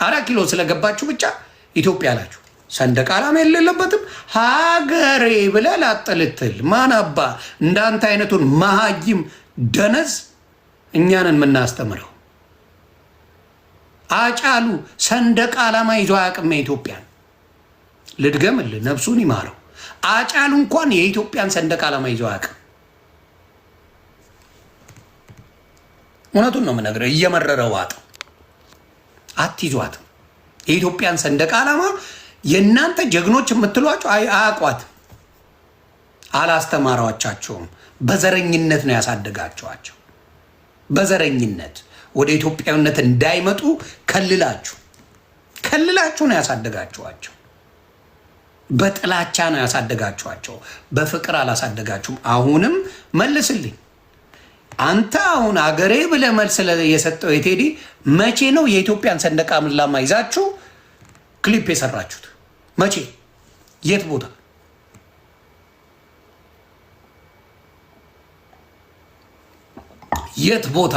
4 ኪሎ ስለገባችሁ ብቻ ኢትዮጵያ አላችሁ። ሰንደቅ ዓላማ የሌለበትም ሀገሬ ብለህ ላጥልትል ማናባ እንዳንተ አይነቱን መሀይም ደነዝ እኛንን የምናስተምረው። አጫሉ ሰንደቅ ዓላማ ይዞ አያውቅም የኢትዮጵያን። ልድገምልህ፣ ነፍሱን ይማረው። አጫሉ እንኳን የኢትዮጵያን ሰንደቅ ዓላማ ይዞ አያውቅም። እውነቱን ነው የምነግርህ። እየመረረ ዋጥ አትይዟትም። የኢትዮጵያን ሰንደቅ ዓላማ የእናንተ ጀግኖች የምትሏቸው አያውቋትም። አላስተማሯቻቸውም። በዘረኝነት ነው ያሳደጋቸዋቸው። በዘረኝነት ወደ ኢትዮጵያዊነት እንዳይመጡ ከልላችሁ ነው ያሳደጋችኋቸው። በጥላቻ ነው ያሳደጋችኋቸው። በፍቅር አላሳደጋችሁም። አሁንም መልስልኝ። አንተ አሁን አገሬ ብለህ መልስ የሰጠው የቴዲ መቼ ነው የኢትዮጵያን ሰንደቅ ዓላማ ይዛችሁ ክሊፕ የሰራችሁት? መቼ? የት ቦታ? የት ቦታ?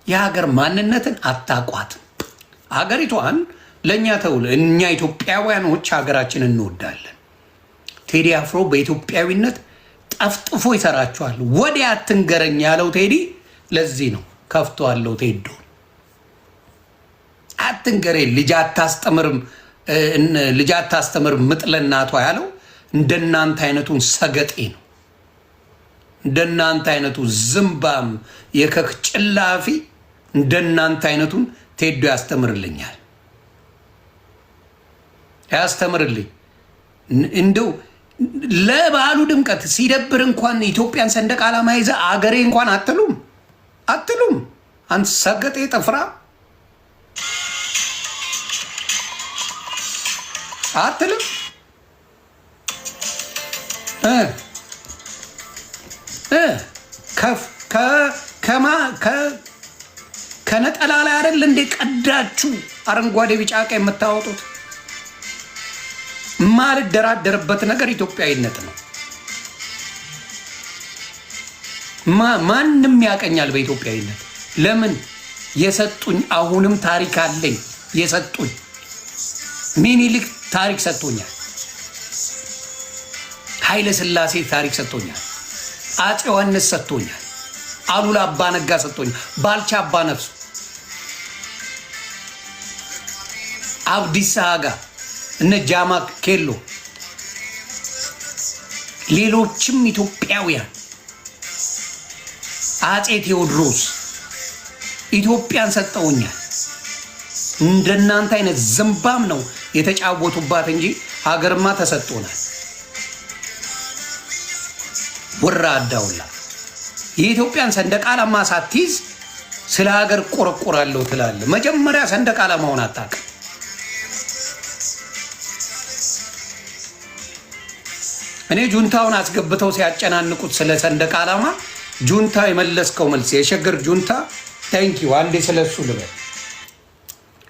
የሀገር ማንነትን አታቋትም። ሀገሪቷን ለእኛ ተውል። እኛ ኢትዮጵያውያኖች ሀገራችን እንወዳለን። ቴዲ አፍሮ በኢትዮጵያዊነት ጠፍጥፎ ይሰራችኋል። ወዲያ አትንገረኝ ያለው ቴዲ ለዚህ ነው። ከፍቶ አለው ቴዶ አትንገረኝ፣ ልጅ አታስተምርም ምጥለናቷ ያለው እንደናንተ አይነቱን ሰገጤ ነው። እንደናንተ አይነቱ ዝምባም የከክ ጭላፊ እንደናንተ አይነቱን ቴዶ ያስተምርልኛል። ያስተምርልኝ እንደው ለባሉ ድምቀት ሲደብር እንኳን ኢትዮጵያን ሰንደቅ ዓላማ ይዘ አገሬ እንኳን አትሉም። አንተ ሰገጤ ጥፍራ አትልም። ከነጠላ ላይ አይደል እንዴ ቀዳችሁ አረንጓዴ ቢጫ ቀይ የምታወጡት? ማልደራደርበት ነገር ኢትዮጵያዊነት ነው። ማንም ያቀኛል በኢትዮጵያዊነት። ለምን የሰጡኝ አሁንም ታሪክ አለኝ። የሰጡኝ ሚኒሊክ ታሪክ ሰጥቶኛል። ኃይለ ሥላሴ ታሪክ ሰጥቶኛል። አፄ ዮሐንስ ሰጥቶኛል። አሉላ አባ ነጋ ሰጥቶኛል። ባልቻ አባ ነፍሱ፣ አብዲሳ አጋ፣ እነ ጃማ ኬሎ፣ ሌሎችም ኢትዮጵያውያን፣ አፄ ቴዎድሮስ ኢትዮጵያን ሰጠውኛል። እንደናንተ አይነት ዝምባም ነው የተጫወቱባት እንጂ ሀገርማ ተሰጥቶናል። ወራ አዳውላ የኢትዮጵያን ሰንደቅ ዓላማ ሳትይዝ ስለ ሀገር ቆረቆራለሁ ትላለህ። መጀመሪያ ሰንደቅ ዓላማውን አታውቅም። እኔ ጁንታውን አስገብተው ሲያጨናንቁት ስለ ሰንደቅ ዓላማ ጁንታ የመለስከው መልስ የሸገር ጁንታ ታንኪዩ። አንዴ ስለሱ ልበል።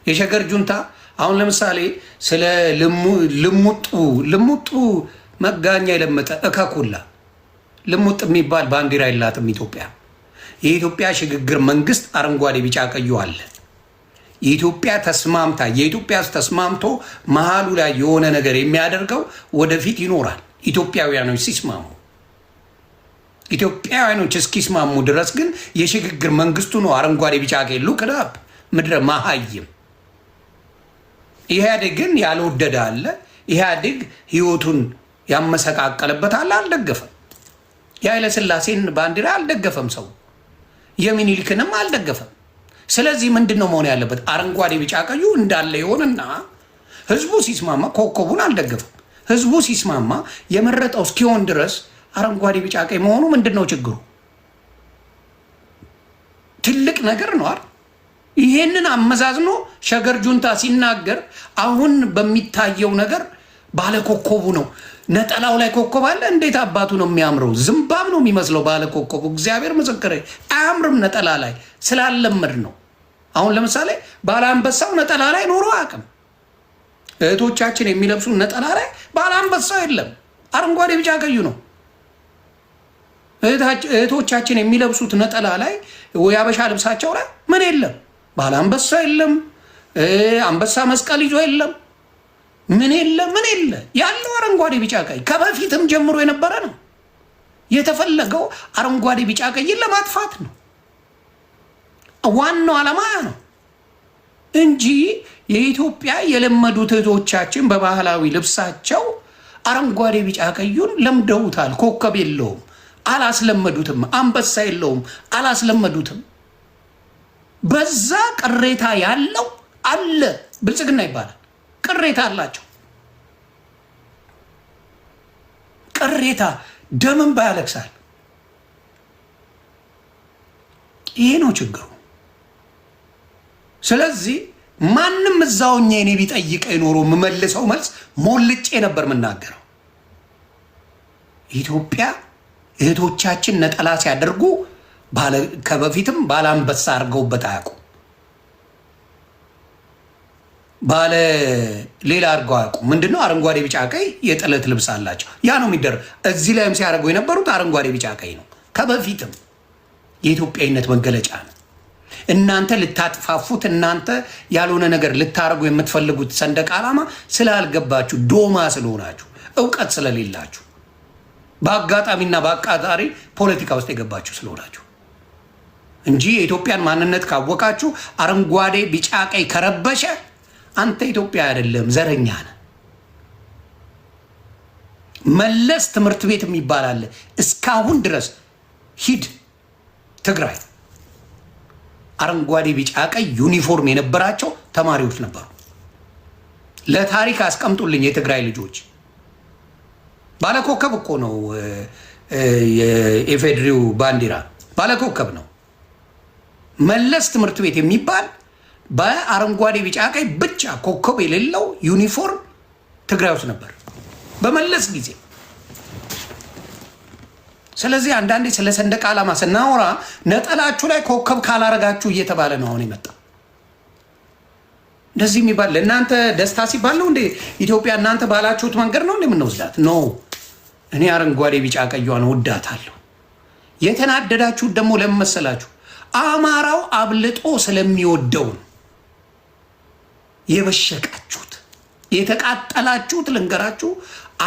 የሸገር ጁንታ አሁን ለምሳሌ ስለ ልሙጡ መጋኛ የለመጠ እከኩላ ልሙጥ የሚባል ባንዲራ የላትም ኢትዮጵያ። የኢትዮጵያ ሽግግር መንግስት አረንጓዴ ቢጫ ቀዩ አለ። የኢትዮጵያ ተስማምቶ መሃሉ ላይ የሆነ ነገር የሚያደርገው ወደፊት ይኖራል። ኢትዮጵያውያኖች ሲስማሙ፣ ኢትዮጵያውያኖች እስኪስማሙ ድረስ ግን የሽግግር መንግስቱ ነው አረንጓዴ ቢጫ ቀይ ሉክዳፕ ምድረ መሃይም። ኢህአዴግ ግን ያልወደደ አለ። ኢህአዴግ ህይወቱን ያመሰቃቀለበት አለ። አልደገፈም። የኃይለ ሥላሴን ባንዲራ አልደገፈም። ሰው የሚኒሊክንም አልደገፈም። ስለዚህ ምንድን ነው መሆን ያለበት? አረንጓዴ ቢጫ ቀዩ እንዳለ ይሆንና ህዝቡ ሲስማማ፣ ኮከቡን አልደገፈም። ህዝቡ ሲስማማ የመረጠው እስኪሆን ድረስ አረንጓዴ ቢጫ ቀይ መሆኑ ምንድን ነው ችግሩ? ትልቅ ነገር ነው አይደል? ይሄንን አመዛዝኖ ሸገር ጁንታ ሲናገር አሁን በሚታየው ነገር ባለ ኮከቡ ነው። ነጠላው ላይ ኮከብ አለ። እንዴት አባቱ ነው የሚያምረው? ዝምባም ነው የሚመስለው ባለ ኮከቡ። እግዚአብሔር ምስክሬ አያምርም። ነጠላ ላይ ስላለመድ ነው። አሁን ለምሳሌ ባለ አንበሳው ነጠላ ላይ ኖሮ አያውቅም። እህቶቻችን የሚለብሱ ነጠላ ላይ ባለ አንበሳው የለም። አረንጓዴ ቢጫ ቀዩ ነው። እህቶቻችን የሚለብሱት ነጠላ ላይ ወይ አበሻ ልብሳቸው ላይ ምን የለም? ባለ አንበሳ የለም። አንበሳ መስቀል ይዞ የለም ምን የለ ያለው አረንጓዴ ቢጫ ቀይ ከበፊትም ጀምሮ የነበረ ነው። የተፈለገው አረንጓዴ ቢጫ ቀይን ለማጥፋት ነው። ዋናው ዓላማ ነው እንጂ የኢትዮጵያ የለመዱት እህቶቻችን በባህላዊ ልብሳቸው አረንጓዴ ቢጫ ቀዩን ለምደውታል። ኮከብ የለውም አላስለመዱትም። አንበሳ የለውም አላስለመዱትም። በዛ ቅሬታ ያለው አለ። ብልጽግና ይባላል። ቅሬታ አላቸው። ቅሬታ ደምን ባያለቅሳል። ይሄ ነው ችግሩ። ስለዚህ ማንም እዛውኛ እኔ ቢጠይቀኝ ኖሮ የምመልሰው መልስ ሞልጬ ነበር የምናገረው። ኢትዮጵያ እህቶቻችን ነጠላ ሲያደርጉ ከበፊትም ባለ አንበሳ አድርገውበት አያውቁም። ባለ ሌላ አድርገው አያውቁም። ምንድነው? አረንጓዴ ቢጫ ቀይ የጥለት ልብስ አላቸው። ያ ነው የሚደረግ። እዚህ ላይም ሲያደርጉ የነበሩት አረንጓዴ ቢጫ ቀይ ነው። ከበፊትም የኢትዮጵያዊነት መገለጫ ነው። እናንተ ልታጥፋፉት፣ እናንተ ያልሆነ ነገር ልታደርጉ የምትፈልጉት ሰንደቅ ዓላማ ስላልገባችሁ፣ ዶማ ስለሆናችሁ፣ እውቀት ስለሌላችሁ፣ በአጋጣሚና በአቃጣሪ ፖለቲካ ውስጥ የገባችሁ ስለሆናችሁ እንጂ የኢትዮጵያን ማንነት ካወቃችሁ አረንጓዴ ቢጫ ቀይ ከረበሸ አንተ ኢትዮጵያ አይደለም ዘረኛ ነህ። መለስ ትምህርት ቤት የሚባል አለ። እስካሁን ድረስ ሂድ ትግራይ አረንጓዴ ቢጫ ቀይ ዩኒፎርም የነበራቸው ተማሪዎች ነበሩ። ለታሪክ አስቀምጡልኝ። የትግራይ ልጆች ባለኮከብ እኮ ነው። የኢፌድሪው ባንዲራ ባለኮከብ ነው። መለስ ትምህርት ቤት የሚባል በአረንጓዴ ቢጫ ቀይ ብቻ ኮከብ የሌለው ዩኒፎርም ትግራይ ውስጥ ነበር በመለስ ጊዜ። ስለዚህ አንዳንዴ ስለ ሰንደቅ ዓላማ ስናወራ ነጠላችሁ ላይ ኮከብ ካላረጋችሁ እየተባለ ነው አሁን የመጣ። እንደዚህ የሚባል ለእናንተ ደስታ ሲባል ነው እንዴ? ኢትዮጵያ እናንተ ባላችሁት መንገድ ነው እንዴ የምንወስዳት? ኖ፣ እኔ አረንጓዴ ቢጫ ቀዩን ወዳታለሁ። የተናደዳችሁት ደግሞ ለምን መሰላችሁ? አማራው አብልጦ ስለሚወደው ነው የበሸቃችሁት፣ የተቃጠላችሁት። ልንገራችሁ፣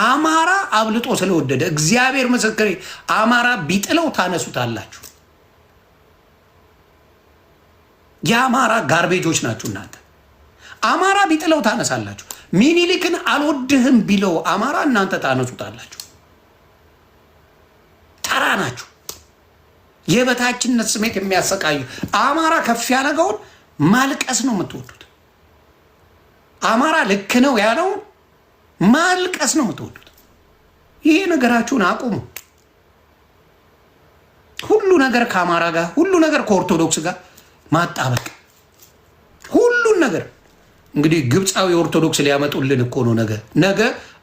አማራ አብልጦ ስለወደደ እግዚአብሔር ምስክሬ፣ አማራ ቢጥለው ታነሱታላችሁ። የአማራ ጋርቤጆች ናችሁ እናንተ። አማራ ቢጥለው ታነሳላችሁ። ሚኒሊክን አልወድህም ቢለው አማራ እናንተ ታነሱታላችሁ። ተራ ናችሁ። የበታችነት ስሜት የሚያሰቃዩ አማራ ከፍ ያለገውን ማልቀስ ነው የምትወዱት። አማራ ልክ ነው ያለውን ማልቀስ ነው የምትወዱት። ይሄ ነገራችሁን አቁሙ። ሁሉ ነገር ከአማራ ጋር፣ ሁሉ ነገር ከኦርቶዶክስ ጋር ማጣበቅ፣ ሁሉን ነገር እንግዲህ ግብፃዊ ኦርቶዶክስ ሊያመጡልን እኮ ነው። ነገ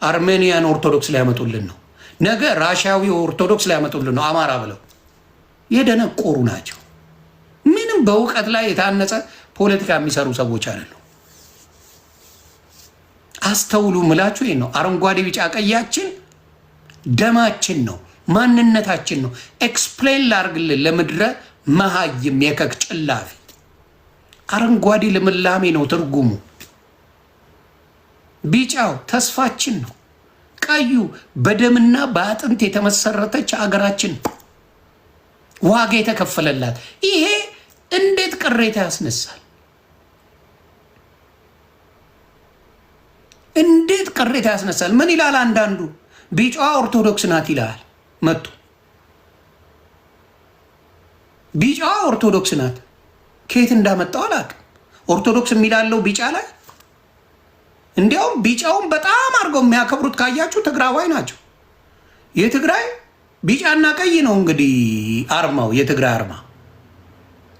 አርሜኒያን ኦርቶዶክስ ሊያመጡልን ነው። ነገ ራሽያዊ ኦርቶዶክስ ሊያመጡልን ነው። አማራ ብለው የደነቆሩ ናቸው። ምንም በእውቀት ላይ የታነጸ ፖለቲካ የሚሰሩ ሰዎች አይደሉም። አስተውሉ ምላችሁ ይሄን ነው። አረንጓዴ ቢጫ ቀያችን ደማችን ነው፣ ማንነታችን ነው። ኤክስፕሌን ላርግልን ለምድረ መሃይም የከክ ጭላፊ። አረንጓዴ ልምላሜ ነው ትርጉሙ። ቢጫው ተስፋችን ነው። ቀዩ በደምና በአጥንት የተመሰረተች አገራችን ዋጋ የተከፈለላት። ይሄ እንዴት ቅሬታ ያስነሳል? እንዴት ቅሬታ ያስነሳል? ምን ይላል አንዳንዱ? ቢጫዋ ኦርቶዶክስ ናት ይላል መጡ። ቢጫዋ ኦርቶዶክስ ናት ከየት እንዳመጣው አላውቅም። ኦርቶዶክስ የሚላለው ቢጫ ላይ እንዲያውም ቢጫውን በጣም አድርገው የሚያከብሩት ካያችሁ ትግራዋይ ናቸው። የትግራይ ቢጫና ቀይ ነው እንግዲህ አርማው፣ የትግራይ አርማ።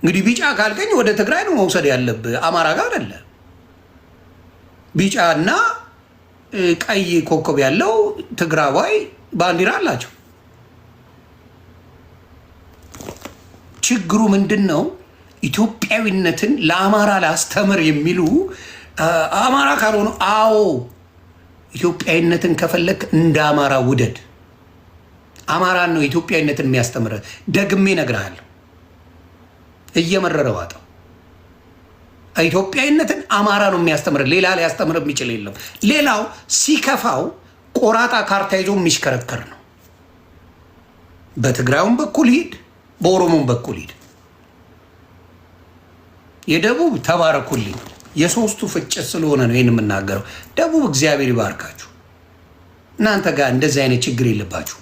እንግዲህ ቢጫ ካልከኝ ወደ ትግራይ ነው መውሰድ ያለብህ፣ አማራ ጋር አይደለ። ቢጫና ቀይ ኮከብ ያለው ትግራዋይ ባንዲራ አላቸው። ችግሩ ምንድን ነው? ኢትዮጵያዊነትን ለአማራ ላስተምር የሚሉ አማራ ካልሆኑ፣ አዎ ኢትዮጵያዊነትን ከፈለክ እንደ አማራ ውደድ። አማራን ነው ኢትዮጵያዊነትን የሚያስተምረ። ደግሜ እነግርሃለሁ፣ እየመረረ ዋጠው። ኢትዮጵያዊነትን አማራ ነው የሚያስተምር፣ ሌላ ሊያስተምር የሚችል የለም። ሌላው ሲከፋው ቆራጣ ካርታ ይዞ የሚሽከረከር ነው። በትግራዩም በኩል ሂድ፣ በኦሮሞም በኩል ሂድ። የደቡብ ተባረኩልኝ፣ የሶስቱ ፍጭት ስለሆነ ነው ይህን የምናገረው። ደቡብ እግዚአብሔር ይባርካችሁ። እናንተ ጋር እንደዚህ አይነት ችግር የለባችሁ።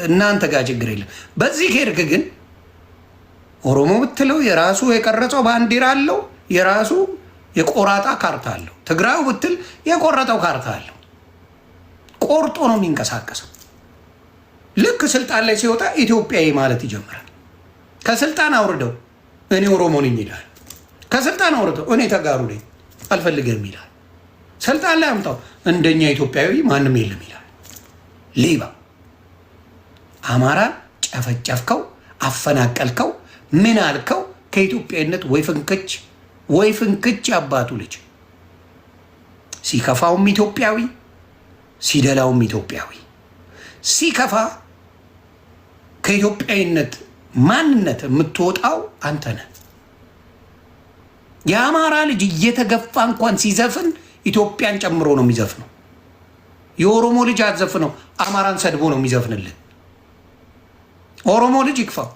እናንተ ጋር ችግር የለም። በዚህ ከሄድክ ግን ኦሮሞ ብትለው የራሱ የቀረጸው ባንዲራ አለው፣ የራሱ የቆራጣ ካርታ አለው። ትግራዩ ብትል የቆረጠው ካርታ አለው። ቆርጦ ነው የሚንቀሳቀሰው። ልክ ስልጣን ላይ ሲወጣ ኢትዮጵያዊ ማለት ይጀምራል። ከስልጣን አውርደው እኔ ኦሮሞ ነኝ ይላል። ከስልጣን አውርደው እኔ ተጋሩ ነኝ አልፈልግም ይላል። ስልጣን ላይ አምጣው እንደኛ ኢትዮጵያዊ ማንም የለም ይላል። ሌባ አማራ ጨፈጨፍከው፣ አፈናቀልከው፣ ምን አልከው? ከኢትዮጵያዊነት ወይ ፍንክች አባቱ ልጅ ሲከፋውም ኢትዮጵያዊ ሲደላውም ኢትዮጵያዊ። ሲከፋ ከኢትዮጵያዊነት ማንነት የምትወጣው አንተ ነህ። የአማራ ልጅ እየተገፋ እንኳን ሲዘፍን ኢትዮጵያን ጨምሮ ነው የሚዘፍነው። የኦሮሞ ልጅ አትዘፍነው፣ አማራን ሰድቦ ነው የሚዘፍንልን። ኦሮሞ ልጅ ይክፋው፣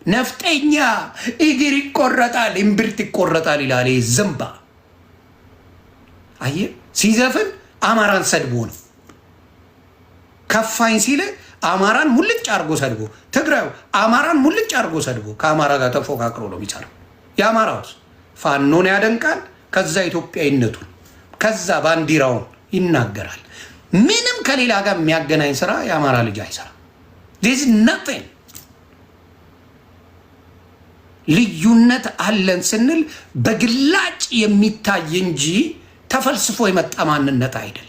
ነፍጠኛ እግር ይቆረጣል እምብርት ይቆረጣል ይላል። ዝምባ አየህ፣ ሲዘፍን አማራን ሰድቦ ነው። ከፋኝ ሲል አማራን ሙልጭ አርጎ ሰድቦ፣ ትግራዩ አማራን ሙልጭ አርጎ ሰድቦ ከአማራ ጋር ተፎካክሮ ነው የሚሰራው። የአማራውስ ፋኖን ያደንቃል፣ ከዛ ኢትዮጵያዊነቱን፣ ከዛ ባንዲራውን ይናገራል። ምንም ከሌላ ጋር የሚያገናኝ ስራ የአማራ ልጅ አይሰራም። ዚስ ናቲንግ። ልዩነት አለን ስንል በግላጭ የሚታይ እንጂ ተፈልስፎ የመጣ ማንነት አይደለም።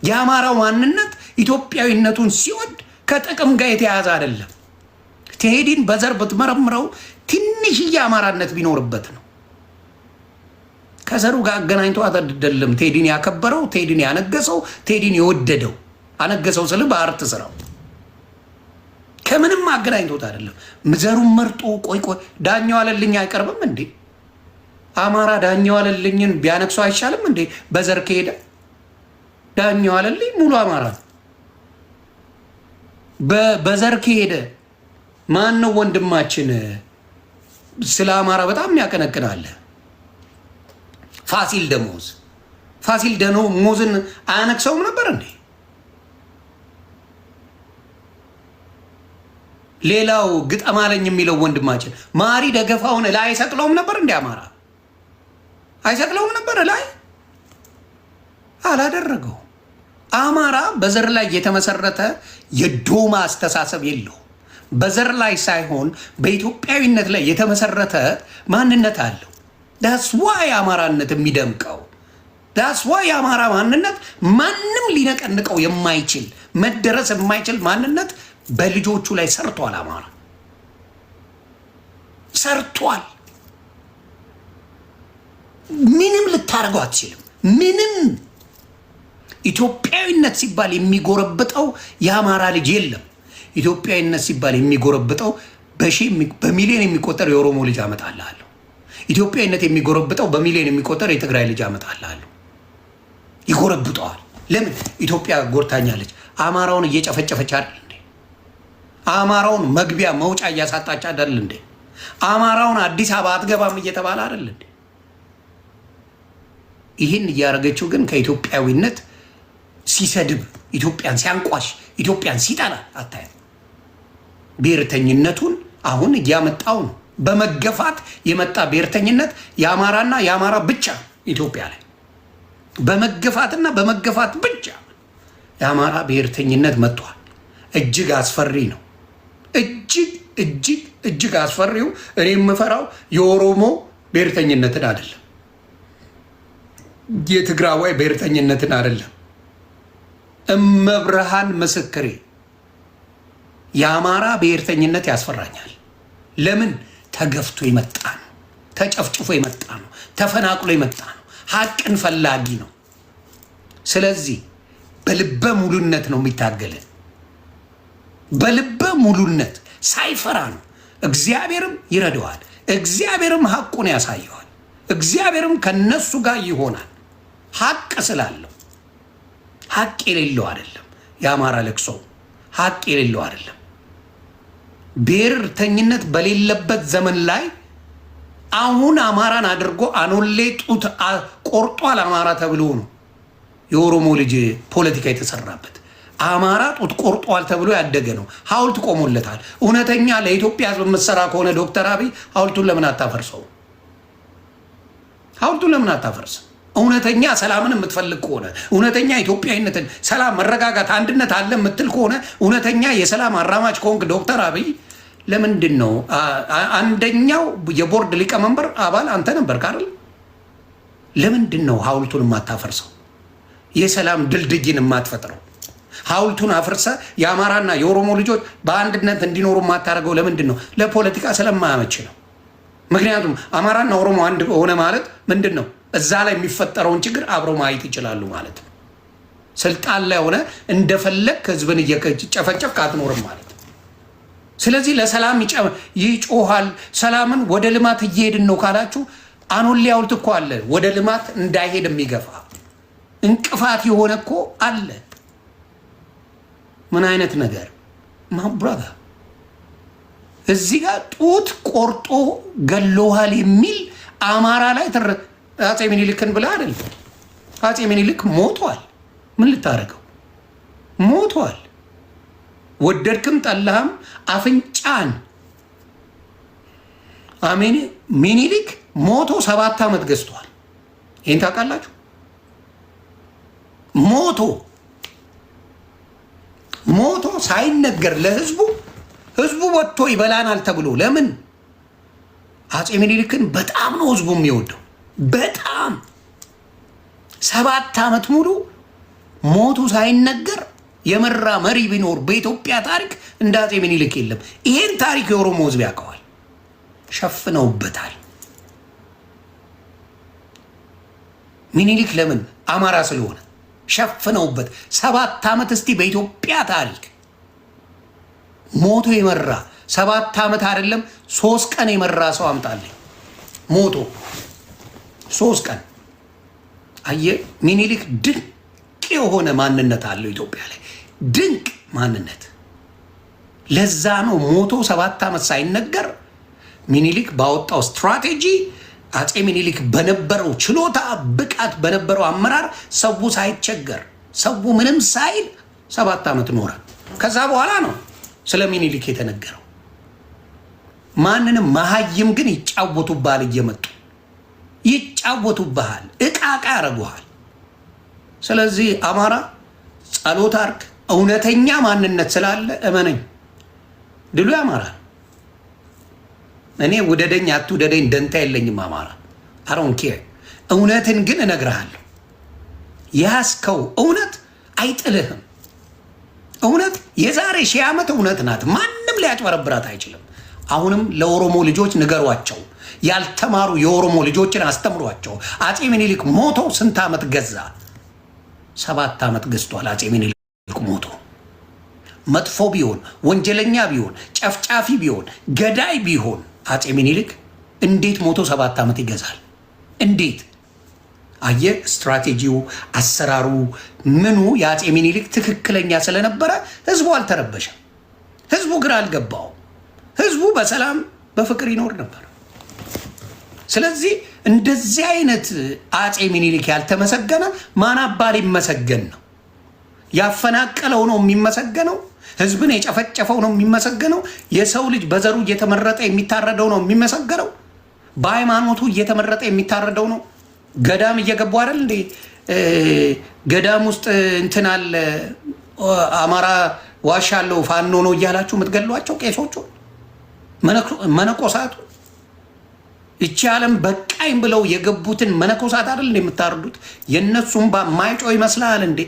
የአማራው ማንነት ኢትዮጵያዊነቱን ሲወድ ከጥቅም ጋር የተያዘ አይደለም። ቴዲን በዘር ብትመረምረው ትንሽዬ አማራነት ቢኖርበት ነው። ከዘሩ ጋር አገናኝቶ አይደለም ቴዲን ያከበረው፣ ቴዲን ያነገሰው፣ ቴዲን የወደደው። አነገሰው ስል በአርት ስራው ከምንም አገናኝቶት አይደለም። ዘሩን መርጦ ቆይ ዳኛው አለልኝ አይቀርብም እንዴ? አማራ ዳኛው አለልኝን ቢያነግሰው አይሻልም እንዴ? በዘር ከሄደ ዳኛው አለልኝ ሙሉ አማራ በዘር ከሄደ ማን ነው ወንድማችን? ስለ አማራ በጣም ያቀነቅናል። ፋሲል ደሞዝን አያነግሰውም ነበር እንዴ? ሌላው ግጠማለኝ የሚለው ወንድማችን ማሪ ደገፋውን ላይ አይሰቅለውም ነበር እንዴ? አማራ አይሰቅለውም ነበር ላይ? አላደረገው። አማራ በዘር ላይ የተመሰረተ የዶማ አስተሳሰብ የለው። በዘር ላይ ሳይሆን በኢትዮጵያዊነት ላይ የተመሰረተ ማንነት አለው። ዳስ ዋይ አማራነት የሚደምቀው፣ ዳስ ዋይ አማራ ማንነት ማንም ሊነቀንቀው የማይችል መደረስ የማይችል ማንነት በልጆቹ ላይ ሰርቷል። አማራ ሰርቷል። ምንም ልታደርገው አትችልም። ምንም ኢትዮጵያዊነት ሲባል የሚጎረብጠው የአማራ ልጅ የለም። ኢትዮጵያዊነት ሲባል የሚጎረብጠው በሚሊዮን የሚቆጠር የኦሮሞ ልጅ አመጣልሃለሁ። ኢትዮጵያዊነት የሚጎረብጠው በሚሊዮን የሚቆጠር የትግራይ ልጅ አመጣልሃለሁ። ይጎረብጠዋል። ለምን? ኢትዮጵያ ጎርታኛለች። አማራውን እየጨፈጨፈች አይደል እንዴ? አማራውን መግቢያ መውጫ እያሳጣች አይደል እንዴ? አማራውን አዲስ አበባ አትገባም እየተባለ አይደል እንዴ? ይህን እያደረገችው ግን ከኢትዮጵያዊነት ሲሰድብ፣ ኢትዮጵያን ሲያንቋሽ፣ ኢትዮጵያን ሲጠላ አታያም። ብሔርተኝነቱን አሁን እያመጣው ነው። በመገፋት የመጣ ብሔርተኝነት የአማራና የአማራ ብቻ ኢትዮጵያ ላይ በመገፋትና በመገፋት ብቻ የአማራ ብሔርተኝነት መጥቷል። እጅግ አስፈሪ ነው። እጅግ አስፈሪው እኔ የምፈራው የኦሮሞ ብሔርተኝነትን አይደለም፣ የትግራዋይ ብሔርተኝነትን አይደለም። እመብርሃን ምስክሬ የአማራ ብሔርተኝነት ያስፈራኛል። ለምን? ተገፍቶ የመጣ ነው፣ ተጨፍጭፎ የመጣ ነው፣ ተፈናቅሎ የመጣ ነው፣ ሀቅን ፈላጊ ነው። ስለዚህ በልበ ሙሉነት ነው የሚታገልን፣ በልበ ሙሉነት ሳይፈራ ነው። እግዚአብሔርም ይረዳዋል። እግዚአብሔርም ሐቁን ያሳየዋል። እግዚአብሔርም ከነሱ ጋር ይሆናል። ሐቅ ስላለው ሐቅ የሌለው አይደለም። የአማራ ለቅሶ ሐቅ የሌለው አይደለም። ብሔርተኝነት በሌለበት ዘመን ላይ አሁን አማራን አድርጎ አኖሌ ጡት ቆርጧል አማራ ተብሎ ነው የኦሮሞ ልጅ ፖለቲካ የተሰራበት። አማራ ጡት ቆርጧል ተብሎ ያደገ ነው። ሐውልት ቆሞለታል። እውነተኛ ለኢትዮጵያ ሕዝብ የምትሰራ ከሆነ ዶክተር አብይ ሐውልቱን ለምን አታፈርሰው? ሐውልቱን ለምን አታፈርሰው? እውነተኛ ሰላምን የምትፈልግ ከሆነ እውነተኛ ኢትዮጵያዊነትን፣ ሰላም፣ መረጋጋት፣ አንድነት አለ የምትል ከሆነ እውነተኛ የሰላም አራማጅ ከሆንክ ዶክተር አብይ ለምንድን ነው አንደኛው የቦርድ ሊቀመንበር አባል አንተ ነበር አይደል? ለምንድን ነው ሐውልቱን የማታፈርሰው? የሰላም ድልድይን የማትፈጥረው? ሐውልቱን አፍርሰ የአማራና የኦሮሞ ልጆች በአንድነት እንዲኖሩ የማታደርገው ለምንድን ነው? ለፖለቲካ ስለማያመች ነው። ምክንያቱም አማራና ኦሮሞ አንድ ሆነ ማለት ምንድን ነው? እዛ ላይ የሚፈጠረውን ችግር አብረው ማየት ይችላሉ ማለት ነው። ስልጣን ላይ ሆነ እንደፈለግ ህዝብን እየጨፈጨፍክ አትኖርም ማለት ነው። ስለዚህ ለሰላም ይጮሃል። ሰላምን ወደ ልማት እየሄድን ነው ካላችሁ አኖሌ ሐውልት እኮ አለ። ወደ ልማት እንዳይሄድ የሚገፋ እንቅፋት የሆነ እኮ አለ። ምን አይነት ነገር ማብራታ እዚህ ጋር ጡት ቆርጦ ገሎሃል የሚል አማራ ላይ አፄ ምኒልክን ብለህ አይደል? አፄ ምኒልክ ሞቷል። ምን ልታደርገው? ሞቷል። ወደድክም ጠላህም አፍንጫን አሜን። ምኒልክ ሞቶ 7 ዓመት ገዝቷል። ይህን ታውቃላችሁ? ሞቶ ሳይነገር ለህዝቡ ህዝቡ ወጥቶ ይበላናል ተብሎ ለምን? አፄ ምኒልክን በጣም ነው ህዝቡ የሚወደው። በጣም 7 ዓመት ሙሉ ሞቱ ሳይነገር የመራ መሪ ቢኖር በኢትዮጵያ ታሪክ እንደ አፄ ምኒልክ የለም። ይሄን ታሪክ የኦሮሞ ህዝብ ያውቀዋል። ሸፍነውበታል። ምኒልክ ለምን? አማራ ስለሆነ ሸፍነውበት 7 ዓመት። እስቲ በኢትዮጵያ ታሪክ ሞቶ የመራ 7 ዓመት አይደለም 3 ቀን የመራ ሰው አምጣልኝ። ሞቶ 3 ቀን። አየ ምኒልክ ድንቅ የሆነ ማንነት አለው ኢትዮጵያ ላይ፣ ድንቅ ማንነት። ለዛ ነው ሞቶ 7 ዓመት ሳይነገር ምኒልክ ባወጣው ስትራቴጂ አፄ ምኒልክ በነበረው ችሎታ ብቃት በነበረው አመራር ሰው ሳይቸገር ሰው ምንም ሳይል 7 ዓመት ኖረ። ከዛ በኋላ ነው ስለ ምኒልክ የተነገረው። ማንንም መሀይም ግን ይጫወቱብሃል፣ እየመጡ ይጫወቱብሃል፣ እቃ ያረጉሃል። ስለዚህ አማራ ጸሎት አርግ። እውነተኛ ማንነት ስላለ እመነኝ ድሉ ያማራል። እኔ ውደደኝ አትውደደኝ ደንታ የለኝም። አማራ አሮን ኬር። እውነትን ግን እነግርሃለሁ። ያስከው እውነት አይጥልህም። እውነት የዛሬ 1000 ዓመት እውነት ናት። ማንም ሊያጭበረብራት አይችልም። አሁንም ለኦሮሞ ልጆች ንገሯቸው። ያልተማሩ የኦሮሞ ልጆችን አስተምሯቸው። አፄ ምኒልክ ሞቶ ስንት ዓመት ገዛ? 7 ዓመት ገዝቷል። አፄ ምኒልክ ሞቶ መጥፎ ቢሆን፣ ወንጀለኛ ቢሆን፣ ጨፍጫፊ ቢሆን፣ ገዳይ ቢሆን አፄ ምኒልክ እንዴት ሞቶ 7 ዓመት ይገዛል? እንዴት? አየ ስትራቴጂው፣ አሰራሩ፣ ምኑ የአፄ ምኒልክ ትክክለኛ ስለነበረ ህዝቡ አልተረበሸም። ህዝቡ ግራ አልገባው። ህዝቡ በሰላም በፍቅር ይኖር ነበር። ስለዚህ እንደዚህ አይነት አፄ ምኒልክ ያልተመሰገነ ማን አባል ይመሰገን ነው? ያፈናቀለው ነው የሚመሰገነው? ህዝብን የጨፈጨፈው ነው የሚመሰገነው? የሰው ልጅ በዘሩ እየተመረጠ የሚታረደው ነው የሚመሰገነው? በሃይማኖቱ እየተመረጠ የሚታረደው ነው? ገዳም እየገቡ አይደል እንዴ? ገዳም ውስጥ እንትን አለ አማራ ዋሻ አለው ፋኖ ነው እያላችሁ የምትገሏቸው ቄሶቹ፣ መነኮሳቱ እቺ ዓለም በቃኝ ብለው የገቡትን መነኮሳት አይደል እንዴ የምታርዱት? የእነሱም ማይጮ ይመስላል እንዴ?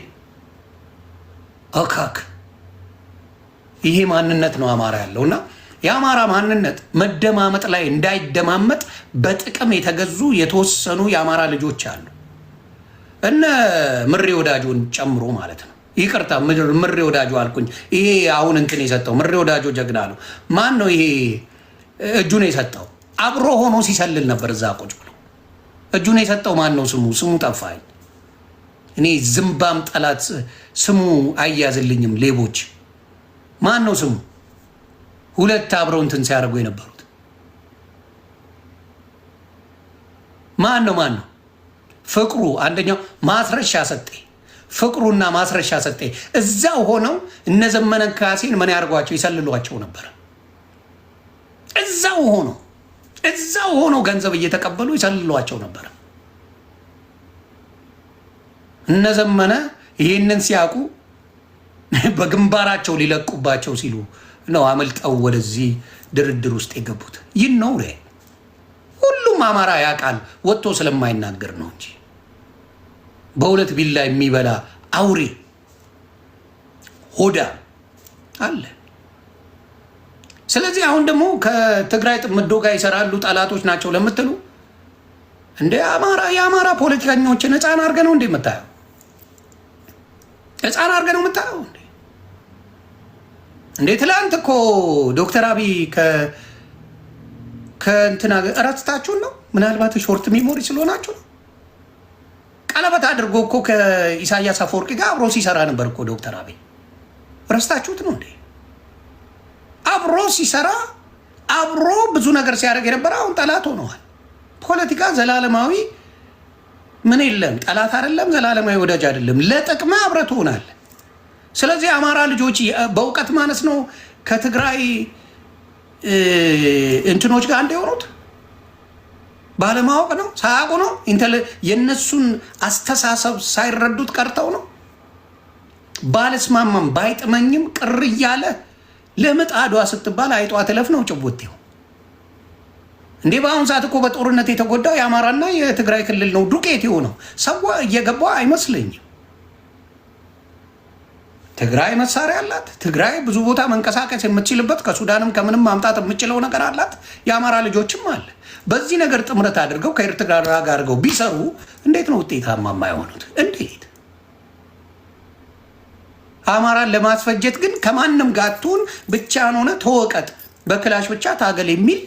አካክ ይሄ ማንነት ነው አማራ ያለው። እና የአማራ ማንነት መደማመጥ ላይ እንዳይደማመጥ በጥቅም የተገዙ የተወሰኑ የአማራ ልጆች አሉ። እነ ምሬ ወዳጆን ጨምሮ ማለት ነው። ይቅርታ ምሬ ወዳጆ አልኩኝ። ይሄ አሁን እንትን የሰጠው ምሬ ወዳጆ ጀግና ነው። ማን ነው ይሄ እጁን የሰጠው? አብሮ ሆኖ ሲሰልል ነበር እዛ ቁጭ ብሎ። እጁን የሰጠው ማን ነው? ስሙ ጠፋኝ። እኔ ዝምባም ጠላት ስሙ አያዝልኝም። ሌቦች ማን ነው ስሙ? ሁለት አብረው እንትን ሲያደርጉ የነበሩት ማን ነው? ፍቅሩ አንደኛው ማስረሻ ሰጤ፣ ፍቅሩና ማስረሻ ሰጤ እዛው ሆነው እነ ዘመነ ካሴን ምን ያርጓቸው? ይሰልሏቸው ነበር። እዛው ሆነው ገንዘብ እየተቀበሉ ይሰልሏቸው ነበር። እነ ዘመነ ይህንን ሲያውቁ በግንባራቸው ሊለቁባቸው ሲሉ ነው አመልጠው ወደዚህ ድርድር ውስጥ የገቡት። ይህ ነው ሁሉም አማራ ያውቃል፣ ወጥቶ ስለማይናገር ነው እንጂ በሁለት ቢላ የሚበላ አውሬ ሆዳ አለ። ስለዚህ አሁን ደግሞ ከትግራይ ጥምዶ ጋር ይሰራሉ ጠላቶች ናቸው ለምትሉ እንደ የአማራ ፖለቲከኞችን ህፃን አድርገህ ነው እንዴ የምታየው? ህፃን አድርገህ ነው የምታየው እንዴ? ትላንት እኮ ዶክተር አብይ ከእንትና እረስታችሁን ነው፣ ምናልባት ሾርት ሚሞሪ ስለሆናችሁ ነው። ቀለበት አድርጎ እኮ ከኢሳያስ አፈወርቂ ጋር አብሮ ሲሰራ ነበር እኮ ዶክተር አብይ። ረስታችሁት ነው እንዴ? አብሮ ሲሰራ አብሮ ብዙ ነገር ሲያደርግ የነበረ አሁን ጠላት ሆነዋል። ፖለቲካ ዘላለማዊ ምን የለም፣ ጠላት አይደለም፣ ዘላለማዊ ወዳጅ አይደለም። ለጥቅም አብረህ ትሆናለህ። ስለዚህ አማራ ልጆች በእውቀት ማነስ ነው ከትግራይ እንትኖች ጋር እንደሆኑት ባለማወቅ ነው፣ ሳያውቁ ነው፣ የነሱን አስተሳሰብ ሳይረዱት ቀርተው ነው። ባለስማማም ባይጥመኝም ቅር እያለ ለምጣዷ ስትባል አይጧ ትለፍ ነው ጭቡቴው እንዴ። በአሁኑ ሰዓት እኮ በጦርነት የተጎዳው የአማራና የትግራይ ክልል ነው። ዱቄት የሆነው ሰው እየገባ አይመስለኝም። ትግራይ መሳሪያ አላት። ትግራይ ብዙ ቦታ መንቀሳቀስ የምትችልበት ከሱዳንም ከምንም ማምጣት የምችለው ነገር አላት። የአማራ ልጆችም አለ። በዚህ ነገር ጥምረት አድርገው ከኤርትራ ጋር አድርገው ቢሰሩ እንዴት ነው ውጤታማ የማይሆኑት? እንዴት አማራን ለማስፈጀት ግን ከማንም ጋቱን ብቻን ሆነ ተወቀጥ በክላሽ ብቻ ታገል የሚል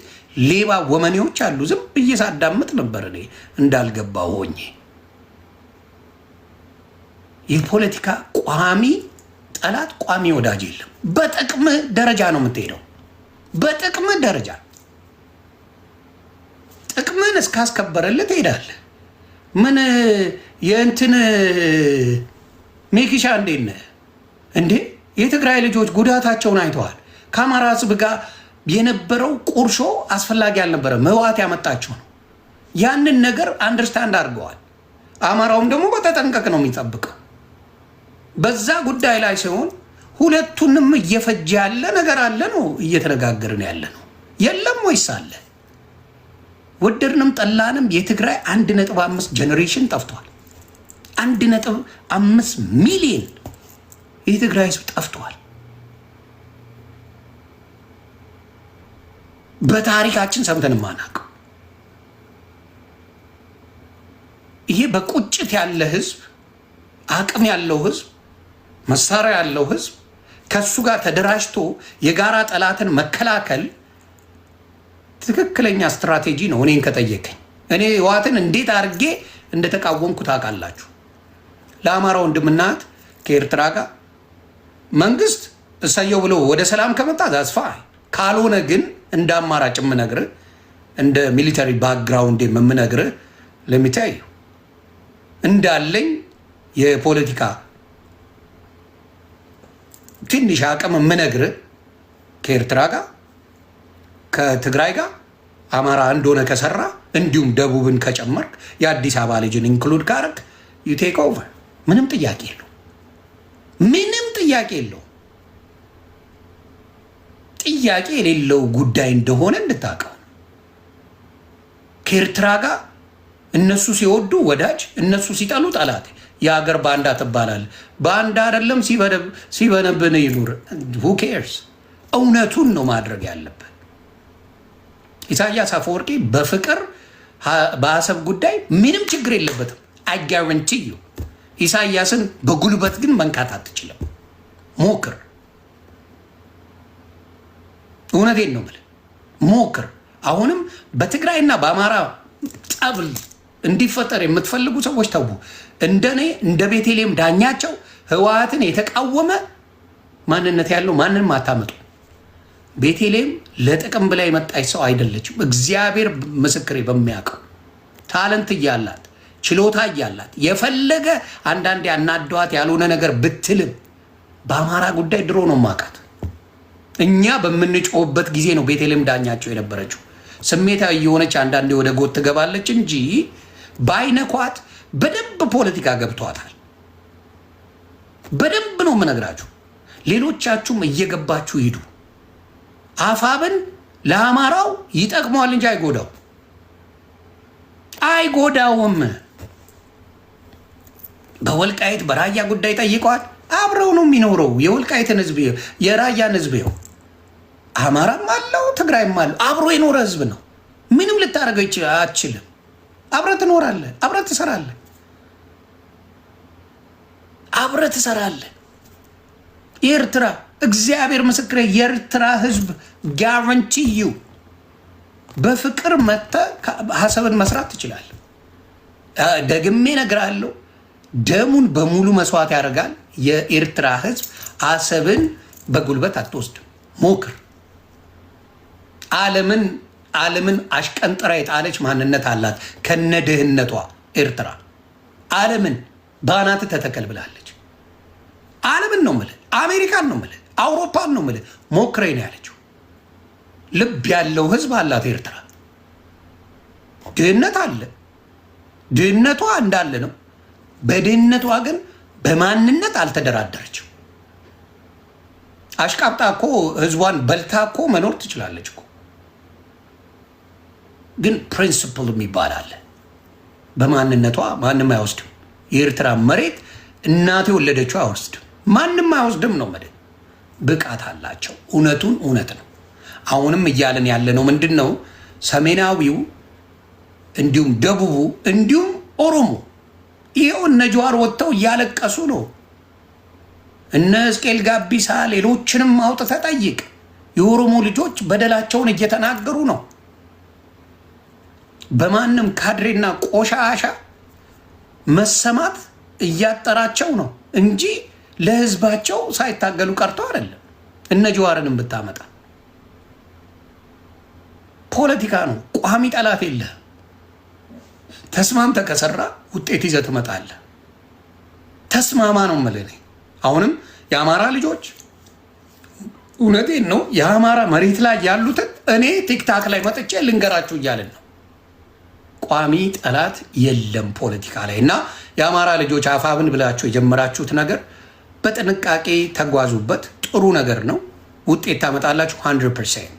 ሌባ ወመኔዎች አሉ። ዝም ብዬ ሳዳምጥ ነበር እኔ እንዳልገባ ሆኜ። የፖለቲካ ቋሚ ጠላት ቋሚ ወዳጅ የለም። በጥቅም ደረጃ ነው የምትሄደው። በጥቅም ደረጃ ጥቅምን እስካስከበረልህ ትሄዳለህ። ምን የእንትን ሜኪሻ እንዴት ነህ እንዴ? የትግራይ ልጆች ጉዳታቸውን አይተዋል። ከአማራ ሕዝብ ጋር የነበረው ቁርሾ አስፈላጊ አልነበረም። ህወሓት ያመጣቸው ነው። ያንን ነገር አንደርስታንድ አድርገዋል። አማራውም ደግሞ በተጠንቀቅ ነው የሚጠብቀው። በዛ ጉዳይ ላይ ሲሆን ሁለቱንም እየፈጀ ያለ ነገር አለ ነው እየተነጋገርን ያለ ነው። የለም ወይስ አለ? ወደድንም ጠላንም የትግራይ 1.5 ጀኔሬሽን ጠፍቷል። 1.5 ሚሊዮን የትግራይ ህዝብ ጠፍቷል። በታሪካችን ሰምተን ማናውቀው ይሄ በቁጭት ያለ ህዝብ፣ አቅም ያለው ህዝብ፣ መሳሪያ ያለው ህዝብ ከሱ ጋር ተደራጅቶ የጋራ ጠላትን መከላከል ትክክለኛ ስትራቴጂ ነው። እኔን ከጠየቀኝ እኔ ህወሓትን እንዴት አድርጌ እንደተቃወምኩ ታውቃላችሁ። ለአማራ ወንድምናት ከኤርትራ ጋር መንግስት እሰየው ብሎ ወደ ሰላም ከመጣ ተስፋ ካልሆነ ግን እንደ አማራጭ የምነግርህ እንደ ሚሊተሪ ባክግራውንድ የምነግርህ ለሚታይ እንዳለኝ የፖለቲካ ትንሽ አቅም የምነግርህ ከኤርትራ ጋር ከትግራይ ጋር አማራ እንደሆነ ከሰራ እንዲሁም ደቡብን ከጨመርክ የአዲስ አበባ ልጅን ኢንክሉድ ካረክ ዩ ቴክ ኦቨር። ምንም ጥያቄ የለው። ምንም ጥያቄ የለው። ጥያቄ የሌለው ጉዳይ እንደሆነ እንድታውቀው። ከኤርትራ ጋር እነሱ ሲወዱ ወዳጅ፣ እነሱ ሲጠሉ ጠላት። የሀገር ባንዳ ትባላል። ባንዳ አይደለም ሲበነብን ይኑር። who cares? እውነቱን ነው ማድረግ ያለበት። ኢሳያስ አፈወርቂ በፍቅር በአሰብ ጉዳይ ምንም ችግር የለበትም። I guarantee you ኢሳያስን በጉልበት ግን መንካት አትችልም። ሞክር። እውነቴን ነው የምልህ። ሞክር። አሁንም በትግራይና በአማራ ጠብል እንዲፈጠር የምትፈልጉ ሰዎች ተው። እንደኔ እንደ ቤተልሔም ዳኛቸው ህወሓትን የተቃወመ ማንነት ያለው ማንንም አታመጡ። ቤተልሔም ለጥቅም ብላ የመጣች ሰው አይደለችም። እግዚአብሔር ምስክሬ በሚያውቀው ታለንት እያላት ችሎታ እያላት የፈለገ አንዳንድ ያናደዋት ያልሆነ ነገር ብትልም በአማራ ጉዳይ ድሮ ነው ማቃት። እኛ በምንጮህበት ጊዜ ነው ቤተልሔም ዳኛቸው የነበረችው። ስሜታዊ የሆነች አንዳንዴ ወደ ጎት ትገባለች እንጂ ባይነኳት በደንብ ፖለቲካ ገብቷታል። በደንብ ነው የምነግራችሁ። ሌሎቻችሁም እየገባችሁ ሂዱ። አፋብን ለአማራው ይጠቅመዋል እንጂ አይጎዳውም። በወልቃይት በራያ ጉዳይ ጠይቀዋል። አብረው ነው የሚኖረው። የወልቃይትን ህዝብ የራያን ህዝብ ይኸው አማራም አለው ትግራይም አለው አብሮ የኖረ ህዝብ ነው። ምንም ልታደርገው አትችልም። አብረህ ትኖራለህ፣ አብረህ ትሰራለህ፣ አብረህ ትሰራለህ። ኤርትራ እግዚአብሔር ምስክሬ የኤርትራ ህዝብ ጋራንቲ ዩ በፍቅር መጥተህ ሀሳብን መስራት ትችላለህ። ደግሜ እነግርሃለሁ፣ ደሙን በሙሉ መስዋዕት ያደርጋል። የኤርትራ ህዝብ አሰብን በጉልበት አትወስድም። ሞክር። ዓለምን አሽቀንጥራ የጣለች ማንነት አላት ከነድህነቷ ኤርትራ። ዓለምን በአናት ተተከል ብላለች። ዓለምን ነው የምልህ፣ አሜሪካን ነው የምልህ፣ አውሮፓን ነው የምልህ። ሞክሬ ነው ያለችው። ልብ ያለው ህዝብ አላት ኤርትራ። ድህነት አለ፣ ድህነቷ እንዳለ ነው። በድህነቷ ግን በማንነት አልተደራደረችው። አሽቃብጣ እኮ ህዝቧን በልታ እኮ መኖር ትችላለች እኮ። ግን ፕሪንሲፕል የሚባል አለ። በማንነቷ ማንም አይወስድም። የኤርትራ መሬት እናት የወለደችው አይወስድም፣ ማንም አይወስድም ነው ማለት። ብቃት አላቸው። እውነቱን እውነት ነው። አሁንም እያለን ያለ ነው ምንድን ነው? ሰሜናዊው እንዲሁም ደቡቡ እንዲሁም ኦሮሞ ይሄው እነ ጀዋር ወጥተው እያለቀሱ ነው። እነ ሕዝቅኤል ጋቢሳ ሌሎችንም አውጥተህ ጠይቅ። የኦሮሞ ልጆች በደላቸውን እየተናገሩ ነው። በማንም ካድሬና ቆሻሻ መሰማት እያጠራቸው ነው እንጂ ለህዝባቸው ሳይታገሉ ቀርተው አይደለም። እነ ጀዋርንም ብታመጣ ፖለቲካ ነው። ቋሚ ጠላት የለህም። ተስማምተህ ከሰራ ውጤት ይዘህ ትመጣለህ። ተስማማ ነው የምልህ። አሁንም የአማራ ልጆች እውነቴን ነው፣ የአማራ መሬት ላይ ያሉትን እኔ ቲክታክ ላይ መጥቼ ልንገራችሁ እያልን ነው። ቋሚ ጠላት የለም ፖለቲካ ላይ እና የአማራ ልጆች አፋብን ብላችሁ የጀመራችሁት ነገር በጥንቃቄ ተጓዙበት። ጥሩ ነገር ነው። ውጤት ታመጣላችሁ 100%።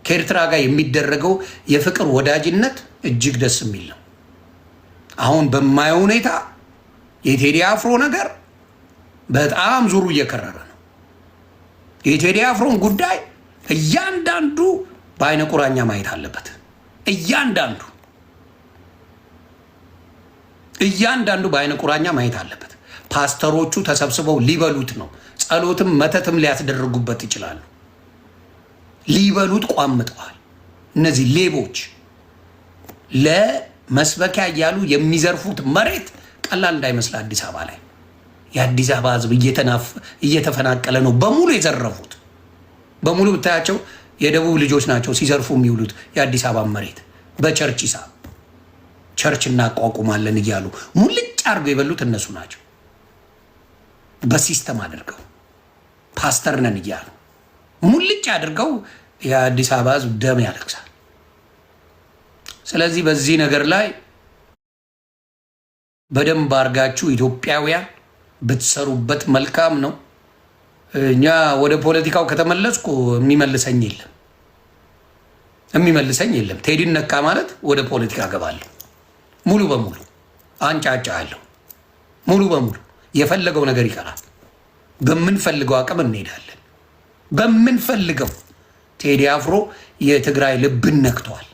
ከኤርትራ ጋር የሚደረገው የፍቅር ወዳጅነት እጅግ ደስ የሚል ነው። አሁን በማየው ሁኔታ የቴዲ አፍሮ ነገር በጣም ዙሩ እየከረረ ነው። የቴዲ አፍሮን ጉዳይ እያንዳንዱ በአይነ ቁራኛ ማየት አለበት። እያንዳንዱ በአይነ ቁራኛ ማየት አለበት። ፓስተሮቹ ተሰብስበው ሊበሉት ነው። ጸሎትም መተትም ሊያስደርጉበት ይችላሉ። ሊበሉት ቋምጠዋል። እነዚህ ሌቦች ለመስበኪያ እያሉ የሚዘርፉት መሬት ቀላል እንዳይመስል አዲስ አበባ ላይ የአዲስ አበባ ሕዝብ እየተፈናቀለ ነው። በሙሉ የዘረፉት በሙሉ ብታያቸው የደቡብ ልጆች ናቸው ሲዘርፉ የሚውሉት የአዲስ አበባ መሬት በቸርች ሂሳብ ቸርች እናቋቁማለን እያሉ ሙልጭ አድርገው የበሉት እነሱ ናቸው። በሲስተም አድርገው ፓስተር ነን እያሉ ሙልጭ አድርገው የአዲስ አበባ ሕዝብ ደም ያለቅሳል። ስለዚህ በዚህ ነገር ላይ በደንብ አድርጋችሁ ኢትዮጵያውያን ብትሰሩበት መልካም ነው። እኛ ወደ ፖለቲካው ከተመለስኩ የሚመልሰኝ የለም። ቴዲን ነካ ማለት ወደ ፖለቲካ ገባለሁ። ሙሉ በሙሉ አንጫጫለሁ። ሙሉ በሙሉ የፈለገው ነገር ይቀራል። በምንፈልገው አቅም እንሄዳለን። በምንፈልገው ቴዲ አፍሮ የትግራይ ልብን ነክቷል።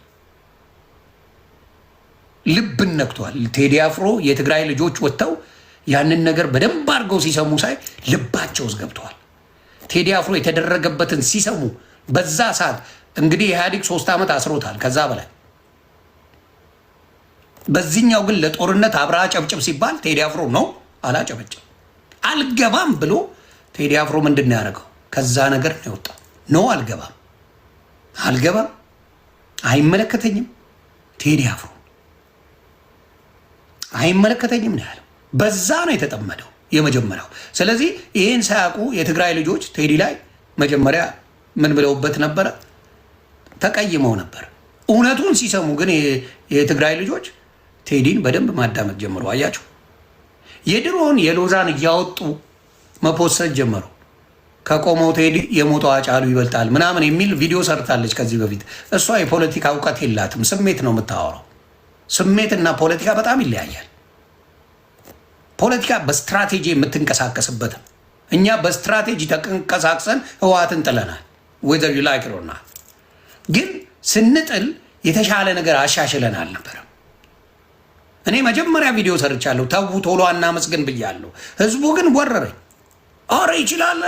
ቴዲ አፍሮ የትግራይ ልጆች ወጥተው ያንን ነገር በደንብ አድርገው ሲሰሙ ሳይ ልባቸው ውስጥ ገብተዋል። ቴዲ አፍሮ የተደረገበትን ሲሰሙ በዛ ሰዓት እንግዲህ ኢህአዴግ 3 ዓመት አስሮታል ከዛ በላይ። በዚህኛው ግን ለጦርነት አብረሃ ጨብጭብ ሲባል ቴዲ አፍሮ ነው አላጨበጭም አልገባም ብሎ ቴዲ አፍሮ ምንድን ነው ያደረገው? ከዛ ነገር ነው የወጣው። ነው አልገባም አይመለከተኝም፣ ቴዲ አፍሮ አይመለከተኝም ነው ያለው። በዛ ነው የተጠመደው የመጀመሪያው። ስለዚህ ይህን ሳያውቁ የትግራይ ልጆች ቴዲ ላይ መጀመሪያ ምን ብለውበት ነበረ? ተቀይመው ነበር። እውነቱን ሲሰሙ ግን የትግራይ ልጆች ቴዲን በደንብ ማዳመጥ ጀምሩ። አያቸው የድሮውን የሎዛን እያወጡ መፖሰት ጀመሩ። ከቆመው ቴዲ የሞተው አጫሉ ይበልጣል ምናምን የሚል ቪዲዮ ሰርታለች ከዚህ በፊት። እሷ የፖለቲካ እውቀት የላትም፣ ስሜት ነው የምታወራው። ስሜትና ፖለቲካ በጣም ይለያያል። ፖለቲካ በስትራቴጂ የምትንቀሳቀስበት፣ እኛ በስትራቴጂ ተንቀሳቅሰን ህወሓትን ጥለናል። ወይዘር ዩ ላይክ ሮና ግን ስንጥል የተሻለ ነገር አሻሽለን አልነበረም። እኔ መጀመሪያ ቪዲዮ ሰርቻለሁ፣ ተዉ ቶሎ አናመስግን ብያለሁ። ህዝቡ ግን ወረረኝ። አረ ይችላል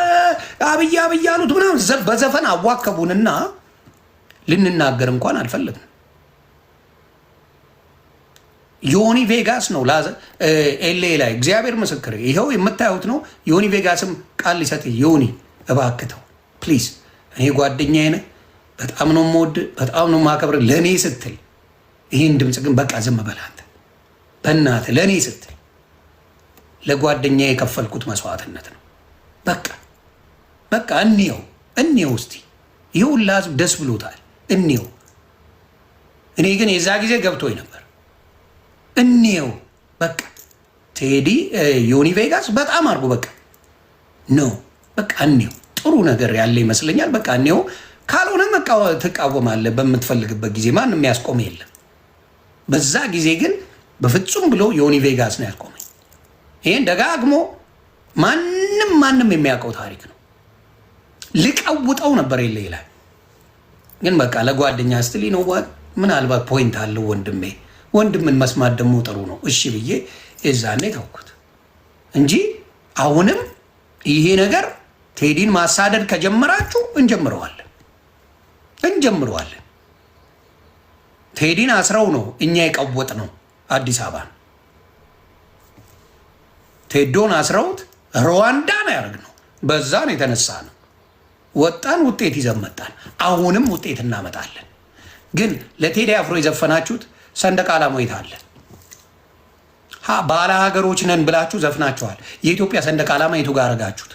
አብይ አሉት ምናምን በዘፈን አዋከቡንና ልንናገር እንኳን አልፈለግንም። ዮኒ ቬጋስ ነው ኤሌ ላይ እግዚአብሔር ምስክር፣ ይኸው የምታዩት ነው። ዮኒ ቬጋስም ቃል ሊሰጥ ዮኒ እባክተው ፕሊዝ፣ እኔ ጓደኛዬ ነህ፣ በጣም ነው የምወድ፣ በጣም ነው የማከብር። ለእኔ ስትል ይህን ድምፅ ግን በቃ ዝም በል አንተ በእናትህ፣ ለእኔ ስትል ለጓደኛዬ የከፈልኩት መስዋዕትነት ነው። በቃ እንየው እስቲ ይህ ሁላ ህዝብ ደስ ብሎታል፣ እንየው። እኔ ግን የዛ ጊዜ ገብቶኝ ነበር። እንየው በቃ ቴዲ ዮኒ ቬጋስ በጣም አድርጎ በቃ እንየው። ጥሩ ነገር ያለ ይመስለኛል። በቃ እንየው። ካልሆነ ትቃወማለህ በምትፈልግበት ጊዜ፣ ማንም ያስቆም የለም። በዛ ጊዜ ግን በፍጹም ብሎ ዮኒ ቬጋስ ነው ያስቆመኝ። ይህን ደጋግሞ ማንም የሚያውቀው ታሪክ ነው። ልቀውጠው ነበር የለ ይላል። ግን በቃ ለጓደኛ ስትል ነው ምናልባት ፖይንት አለው ወንድምን መስማት ደግሞ ጥሩ ነው። እሺ ብዬ የዛኔ ተውኩት እንጂ አሁንም ይሄ ነገር ቴዲን ማሳደድ ከጀመራችሁ እንጀምረዋለን። ቴዲን አስረው ነው እኛ የቀወጥ ነው አዲስ አበባን። ቴዶን አስረውት ሩዋንዳ ነው ያደረግነው። በዛ ነው የተነሳ ነው ወጣን፣ ውጤት ይዘን መጣን። አሁንም ውጤት እናመጣለን። ግን ለቴዲ አፍሮ የዘፈናችሁት ሰንደቅ ዓላማ የት አለ? ባለ ሀገሮች ነን ብላችሁ ዘፍናችኋል። የኢትዮጵያ ሰንደቅ ዓላማ የቱ ጋር አረጋችሁት?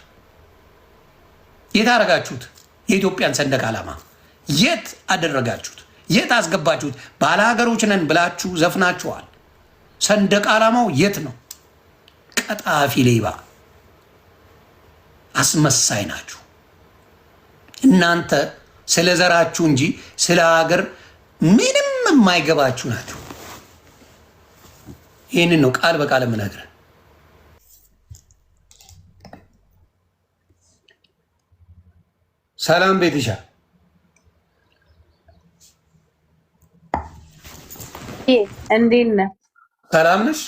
የት አረጋችሁት? የኢትዮጵያን ሰንደቅ ዓላማ የት አደረጋችሁት? የት አስገባችሁት? ባለ ሀገሮች ነን ብላችሁ ዘፍናችኋል። ሰንደቅ ዓላማው የት ነው? ቀጣፊ ሌባ አስመሳይ ናችሁ እናንተ። ስለ ዘራችሁ እንጂ ስለ ሀገር ምንም የማይገባችሁ ናችሁ። ይህንን ነው ቃል በቃል የምነግርህ። ሰላም ቤትሻ፣ እንዴት ነህ? ሰላም ነሽ?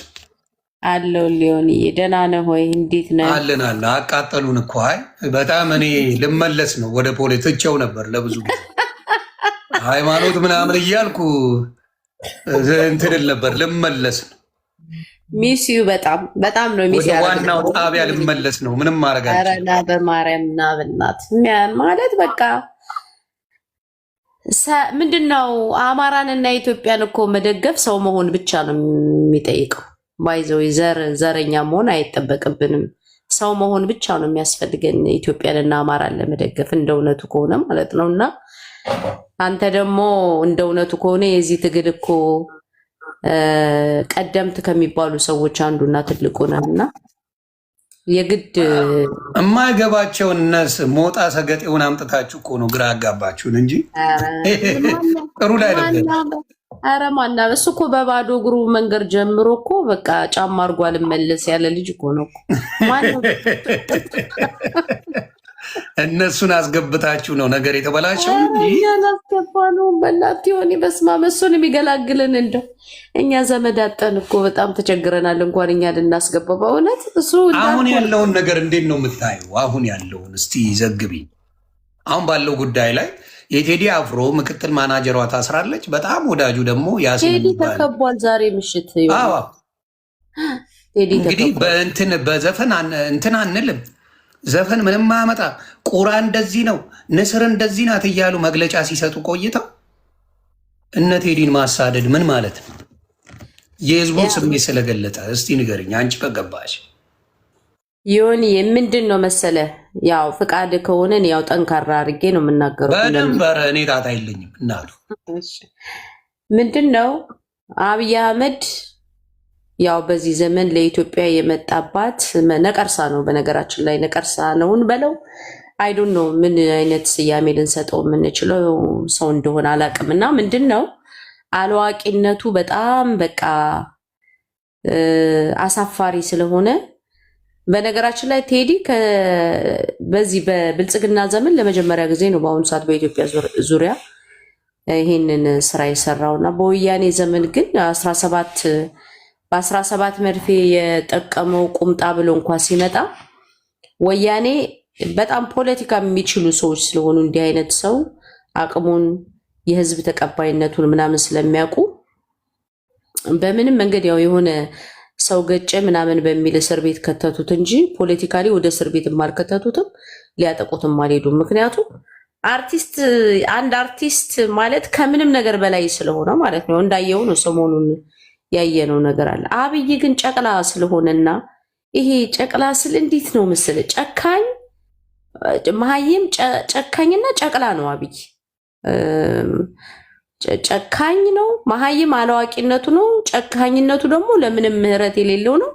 አለው ሊሆን ደህና ነህ ወይ? እንዴት ነህ? አለን አቃጠሉን እኮ። አይ በጣም እኔ ልመለስ ነው ወደ ፖለቲካው ነበር ለብዙ ጊዜ ሃይማኖት ምናምን እያልኩ እንትንል ነበር። ልመለስ ነው። ሚስዩ በጣም ነው ሚስ ዋናው ጣቢያ ልመለስ ነው። ምንም ማድረግ አረና በማርያም እና በእናት ማለት በቃ ምንድነው አማራንና ኢትዮጵያን እኮ መደገፍ ሰው መሆን ብቻ ነው የሚጠይቀው። ባይዘው ዘረኛ መሆን አይጠበቅብንም። ሰው መሆን ብቻ ነው የሚያስፈልገን ኢትዮጵያንና አማራን ለመደገፍ እንደ እውነቱ ከሆነ ማለት ነው። እና አንተ ደግሞ እንደ እውነቱ ከሆነ የዚህ ትግል እኮ ቀደምት ከሚባሉ ሰዎች አንዱና ትልቁ ነህና የግድ የማይገባቸውን እነስ ሞጣ ሰገጤውን አምጥታችሁ እኮ ነው ግራ አጋባችሁን እንጂ ጥሩ ላይ ነበር። አረ ማና እሱ እኮ በባዶ እግሩ መንገድ ጀምሮ እኮ በቃ ጫማ አድርጎ አልመለስ ያለ ልጅ እኮ ነው። ማነው እነሱን አስገብታችሁ ነው ነገር የተበላሸው እንጂ እኛን አስገባ ነው። በእናትህ ሆኔ በስመ አብ እሱን የሚገላግልን እንደው እኛ ዘመድ አጠን እኮ በጣም ተቸግረናል። እንኳን እኛ ልናስገባ በእውነት እሱ አሁን ያለውን ነገር እንዴት ነው የምታየው? አሁን ያለውን እስቲ ዘግቢ። አሁን ባለው ጉዳይ ላይ የቴዲ አፍሮ ምክትል ማናጀሯ ታስራለች። በጣም ወዳጁ ደግሞ ያሲን ቴዲ ተከቧል ዛሬ ምሽት። እንግዲህ በዘፈን እንትን አንልም። ዘፈን ምንም ማመጣ ቁራ እንደዚህ ነው ንስር እንደዚህ ናት እያሉ መግለጫ ሲሰጡ ቆይተው እነ ቴዲን ማሳደድ ምን ማለት ነው? የህዝቡን ስሜት ስለገለጠ እስቲ ንገርኝ አንቺ ከገባሽ። ዮኒ ምንድን ነው መሰለ፣ ያው ፍቃድ ከሆነን ያው ጠንካራ አድርጌ ነው የምናገረው። በደንብ እኔ ጣጣ የለኝም እናቱ። ምንድን ነው አብይ አህመድ ያው በዚህ ዘመን ለኢትዮጵያ የመጣባት ነቀርሳ ነው። በነገራችን ላይ ነቀርሳ ነውን በለው አይዶን ነው ምን አይነት ስያሜ ልንሰጠው የምንችለው ሰው እንደሆነ አላውቅም። እና ምንድን ነው አላዋቂነቱ በጣም በቃ አሳፋሪ ስለሆነ በነገራችን ላይ ቴዲ በዚህ በብልጽግና ዘመን ለመጀመሪያ ጊዜ ነው በአሁኑ ሰዓት በኢትዮጵያ ዙሪያ ይሄንን ስራ የሰራውና በወያኔ ዘመን ግን በ17 መርፌ የጠቀመው ቁምጣ ብሎ እንኳ ሲመጣ ወያኔ በጣም ፖለቲካ የሚችሉ ሰዎች ስለሆኑ እንዲህ አይነት ሰው አቅሙን የህዝብ ተቀባይነቱን ምናምን ስለሚያውቁ በምንም መንገድ ያው የሆነ ሰው ገጨ ምናምን በሚል እስር ቤት ከተቱት እንጂ ፖለቲካሊ ወደ እስር ቤት አልከተቱትም፣ ሊያጠቁትም አልሄዱም። ምክንያቱም አንድ አርቲስት ማለት ከምንም ነገር በላይ ስለሆነ ማለት ነው። እንዳየው ነው ሰሞኑን ያየነው ነገር አለ። አብይ ግን ጨቅላ ስለሆነና ይሄ ጨቅላ ስል እንዴት ነው ምስል ጨካኝ መሀይም ጨካኝና ጨቅላ ነው። አብይ ጨካኝ ነው። መሀይም አላዋቂነቱ ነው። ጨካኝነቱ ደግሞ ለምንም ምህረት የሌለው ነው።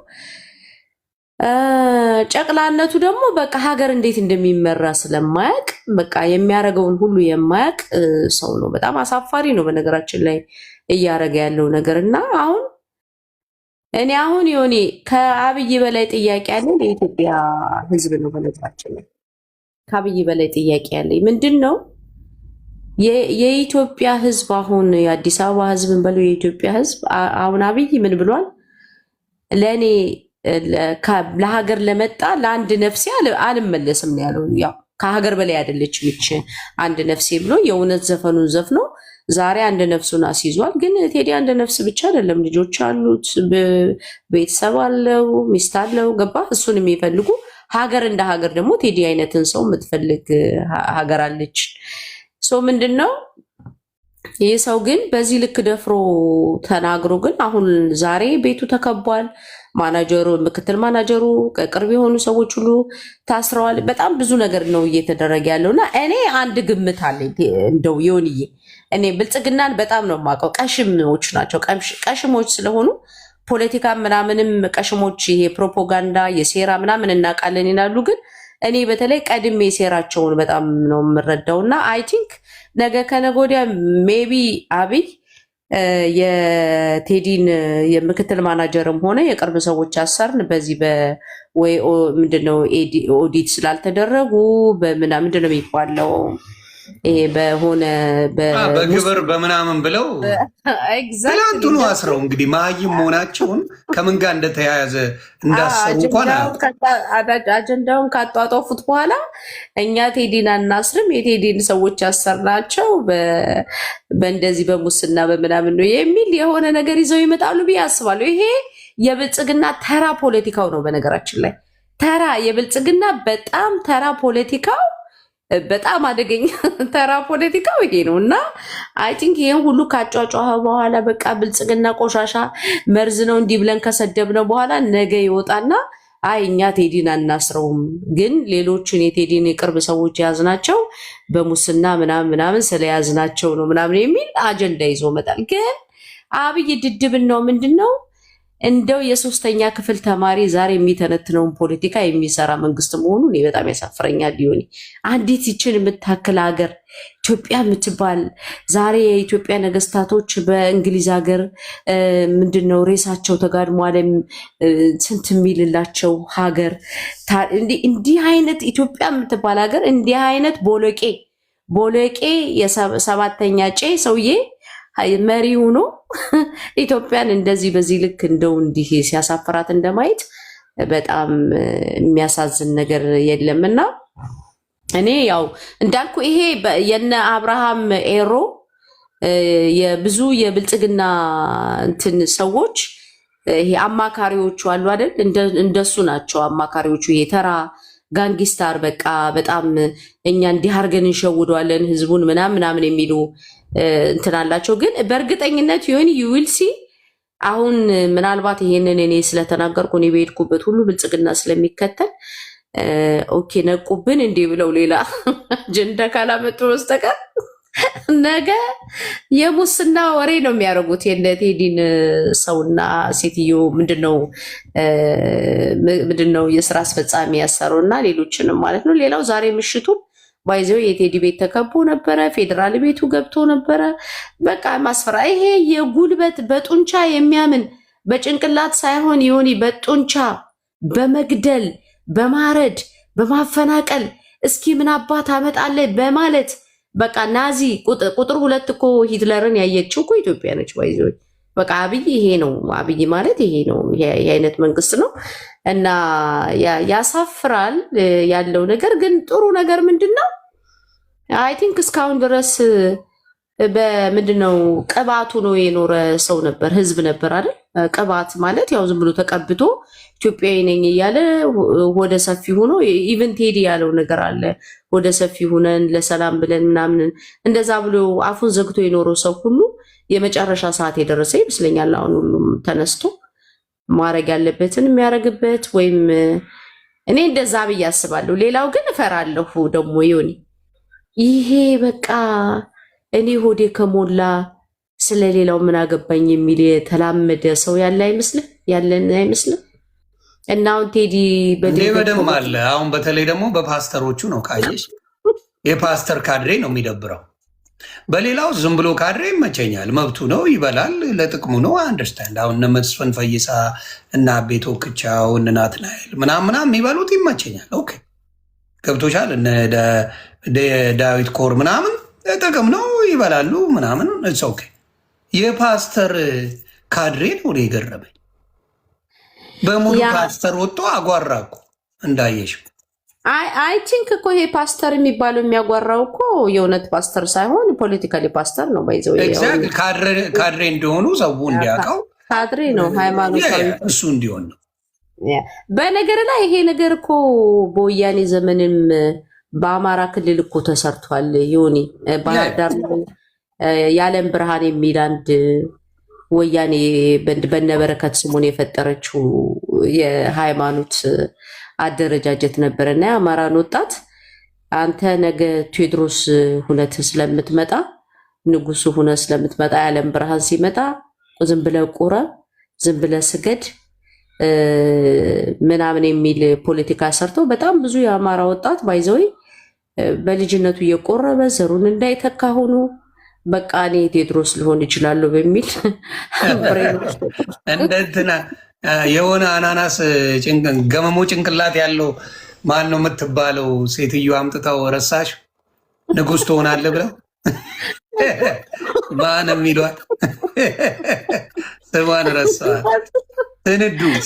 ጨቅላነቱ ደግሞ በቃ ሀገር እንዴት እንደሚመራ ስለማያቅ በቃ የሚያደርገውን ሁሉ የማያቅ ሰው ነው። በጣም አሳፋሪ ነው በነገራችን ላይ እያደረገ ያለው ነገር እና አሁን ዮኒ ከአብይ በላይ ጥያቄ ያለኝ የኢትዮጵያ ሕዝብ ነው። በነገራችን ላይ ከአብይ በላይ ጥያቄ ያለኝ ምንድን ነው? የኢትዮጵያ ሕዝብ አሁን የአዲስ አበባ ሕዝብን በለው የኢትዮጵያ ሕዝብ አሁን አብይ ምን ብሏል? ለእኔ ለሀገር ለመጣ ለአንድ ነፍሴ አልመለስም ነው ያለው። ያው ከሀገር በላይ አይደለች ምች አንድ ነፍሴ ብሎ የእውነት ዘፈኑን ዘፍኖ ዛሬ አንድ ነፍሱን አስይዟል። ግን ቴዲ አንድ ነፍስ ብቻ አይደለም፣ ልጆች አሉት፣ ቤተሰብ አለው፣ ሚስት አለው። ገባ? እሱን የሚፈልጉ ሀገር እንደ ሀገር ደግሞ ቴዲ አይነትን ሰው የምትፈልግ ሀገር አለች። ምንድን ነው ይህ ሰው ግን በዚህ ልክ ደፍሮ ተናግሮ ግን አሁን ዛሬ ቤቱ ተከቧል። ማናጀሩ፣ ምክትል ማናጀሩ፣ ቅርብ የሆኑ ሰዎች ሁሉ ታስረዋል። በጣም ብዙ ነገር ነው እየተደረገ ያለው እና እኔ አንድ ግምት አለኝ። እንደው ዮኒዬ እኔ ብልጽግናን በጣም ነው የማውቀው። ቀሽሞች ናቸው። ቀሽሞች ስለሆኑ ፖለቲካ ምናምንም ቀሽሞች፣ ይሄ ፕሮፓጋንዳ የሴራ ምናምን እናውቃለን ይላሉ። ግን እኔ በተለይ ቀድሜ ሴራቸውን በጣም ነው የምረዳው እና አይ ቲንክ ነገ ከነገ ወዲያ ሜቢ አብይ የቴዲን የምክትል ማናጀርም ሆነ የቅርብ ሰዎች አሰርን በዚህ ወይ ምንድነው ኦዲት ስላልተደረጉ ምንድነው የሚባለው ይሄ በሆነ በግብር በምናምን ብለው ትላንቱኑ አስረው እንግዲህ መሀይም መሆናቸውን ከምን ጋር እንደተያያዘ እንዳሰሩ እንኳን አጀንዳውን ካጧጧፉት በኋላ እኛ ቴዲን አናስርም የቴዲን ሰዎች ያሰርናቸው በእንደዚህ በሙስና በምናምን ነው የሚል የሆነ ነገር ይዘው ይመጣሉ ብዬ አስባለሁ። ይሄ የብልጽግና ተራ ፖለቲካው ነው። በነገራችን ላይ ተራ የብልጽግና በጣም ተራ ፖለቲካው በጣም አደገኛ ተራ ፖለቲካው ይሄ ነው እና አይ ቲንክ ይሄን ሁሉ ካጫጫኸ በኋላ በቃ ብልጽግና ቆሻሻ መርዝ ነው እንዲህ ብለን ከሰደብነው በኋላ ነገ ይወጣና አይ እኛ ቴዲን አናስረውም፣ ግን ሌሎችን የቴዲን የቅርብ ሰዎች የያዝናቸው በሙስና ምናምን ስለያዝናቸው ነው ምናምን የሚል አጀንዳ ይዞ መጣል። ግን አብይ ድድብን ነው ምንድን ነው እንደው የሶስተኛ ክፍል ተማሪ ዛሬ የሚተነትነውን ፖለቲካ የሚሰራ መንግስት መሆኑ እኔ በጣም ያሳፍረኛል። ሊሆን አንዲት ይችን የምታክል ሀገር ኢትዮጵያ የምትባል ዛሬ የኢትዮጵያ ነገስታቶች በእንግሊዝ ሀገር ምንድነው ሬሳቸው ተጋድሞ ዓለም ስንት የሚልላቸው ሀገር እንዲህ አይነት ኢትዮጵያ የምትባል ሀገር እንዲህ አይነት ቦሎቄ የሰባተኛ ጬ ሰውዬ መሪ ሆኖ ኢትዮጵያን እንደዚህ በዚህ ልክ እንደው እንዲህ ሲያሳፍራት እንደማየት በጣም የሚያሳዝን ነገር የለምና እኔ ያው እንዳልኩ ይሄ የነ አብርሃም ኤሮ የብዙ የብልጽግና እንትን ሰዎች ይሄ አማካሪዎቹ አሉ አይደል? እንደሱ ናቸው አማካሪዎቹ። የተራ ጋንጊስታር በቃ በጣም እኛ እንዲህ አድርገን እንሸውደዋለን ህዝቡን ምናምን የሚሉ እንትን አላቸው። ግን በእርግጠኝነት ይሁን ዩዊልሲ አሁን ምናልባት ይሄንን እኔ ስለተናገርኩ እኔ በሄድኩበት ሁሉ ብልጽግና ስለሚከተል ኦኬ ነቁብን እንዴ ብለው ሌላ አጀንዳ ካላመጡ በስተቀር ነገ የሙስና ወሬ ነው የሚያደርጉት። የነ ቴዲን ሰውና ሴትዮ ምንድነው የስራ አስፈጻሚ ያሰረው እና ሌሎችንም ማለት ነው። ሌላው ዛሬ ምሽቱን ባይዘው የቴዲ ቤት ተከቦ ነበረ። ፌዴራል ቤቱ ገብቶ ነበረ። በቃ ማስፈራ ይሄ የጉልበት በጡንቻ የሚያምን በጭንቅላት ሳይሆን ይሁን በጡንቻ በመግደል በማረድ በማፈናቀል እስኪ ምን አባት አመጣለ በማለት በቃ ናዚ ቁጥር 2 እኮ ሂትለርን ያየችው እኮ ኢትዮጵያ ነች። ባይዘው በቃ አብይ ይሄ ነው። አብይ ማለት ይሄ ነው። ይሄ አይነት መንግስት ነው እና ያሳፍራል ያለው ነገር። ግን ጥሩ ነገር ምንድነው? አይ ቲንክ እስካሁን ድረስ በምንድነው ቅባቱ ነው የኖረ ሰው ነበር፣ ህዝብ ነበር አይደል? ቅባት ማለት ያው ዝም ብሎ ተቀብቶ ኢትዮጵያዊ ነኝ እያለ ወደ ሰፊ ሆኖ ኢቭን ቴዲ ያለው ነገር አለ። ወደ ሰፊ ሆነን ለሰላም ብለን ምናምን እንደዛ ብሎ አፉን ዘግቶ የኖረው ሰው ሁሉ የመጨረሻ ሰዓት የደረሰ ይመስለኛል። አሁን ሁሉም ተነስቶ ማድረግ ያለበትን የሚያደርግበት ወይም እኔ እንደዛ ብዬ አስባለሁ። ሌላው ግን እፈራለሁ ደግሞ ይሁን ይሄ በቃ እኔ ሆዴ ከሞላ ስለሌላው ምን አገባኝ የሚል የተላመደ ሰው ያለ አይመስልም? ያለን አይመስልም? እና አሁን ቴዲ በደም አለ። አሁን በተለይ ደግሞ በፓስተሮቹ ነው ካየሽ፣ የፓስተር ካድሬ ነው የሚደብረው። በሌላው ዝም ብሎ ካድሬ ይመቸኛል፣ መብቱ ነው፣ ይበላል፣ ለጥቅሙ ነው። አንደርስታንድ። አሁን እነ መስፍን ፈይሳ እና ቤቶ ክቻው እነ ናትናኤል ምናምን የሚበሉት ይመቸኛል። ኦኬ ገብቶሻል። እነ ዳዊት ኮር ምናምን ጥቅም ነው፣ ይበላሉ ምናምን። ኦኬ የፓስተር ካድሬ ነው የገረመኝ። በሙሉ ፓስተር ወጥቶ አጓራኩ እንዳየሽ። አይ ቲንክ እኮ ይሄ ፓስተር የሚባለው የሚያጓራው እኮ የእውነት ፓስተር ሳይሆን ፖለቲካሊ ፓስተር ነው። ባይዘው ካድሬ እንደሆኑ ሰው እንዲያውቀው ካድሬ ነው፣ ሃይማኖታዊ እሱ እንዲሆን ነው። በነገር ላይ ይሄ ነገር እኮ በወያኔ ዘመንም በአማራ ክልል እኮ ተሰርቷል። ዮኒ ባህር ዳር የዓለም ብርሃን የሚል አንድ ወያኔ በነበረከት ስሙን የፈጠረችው የሃይማኖት አደረጃጀት ነበረና የአማራን ወጣት አንተ ነገ ቴዎድሮስ ሁነት ስለምትመጣ ንጉሱ ሁነ ስለምትመጣ የዓለም ብርሃን ሲመጣ ዝም ብለህ ቁረብ፣ ዝም ብለህ ስገድ ምናምን የሚል ፖለቲካ ሰርቶ በጣም ብዙ የአማራ ወጣት ባይዘወይ በልጅነቱ እየቆረበ ዘሩን እንዳይተካ ሆኖ በቃ እኔ ቴዎድሮስ ሊሆን ይችላሉ በሚል እንደንትና የሆነ አናናስ ገመሞ ጭንቅላት ያለው ማን ነው የምትባለው ሴትዮ አምጥታው ረሳሽ ንጉስ ትሆናለህ ብለው ማን የሚሏት ስሟን ረሳዋት።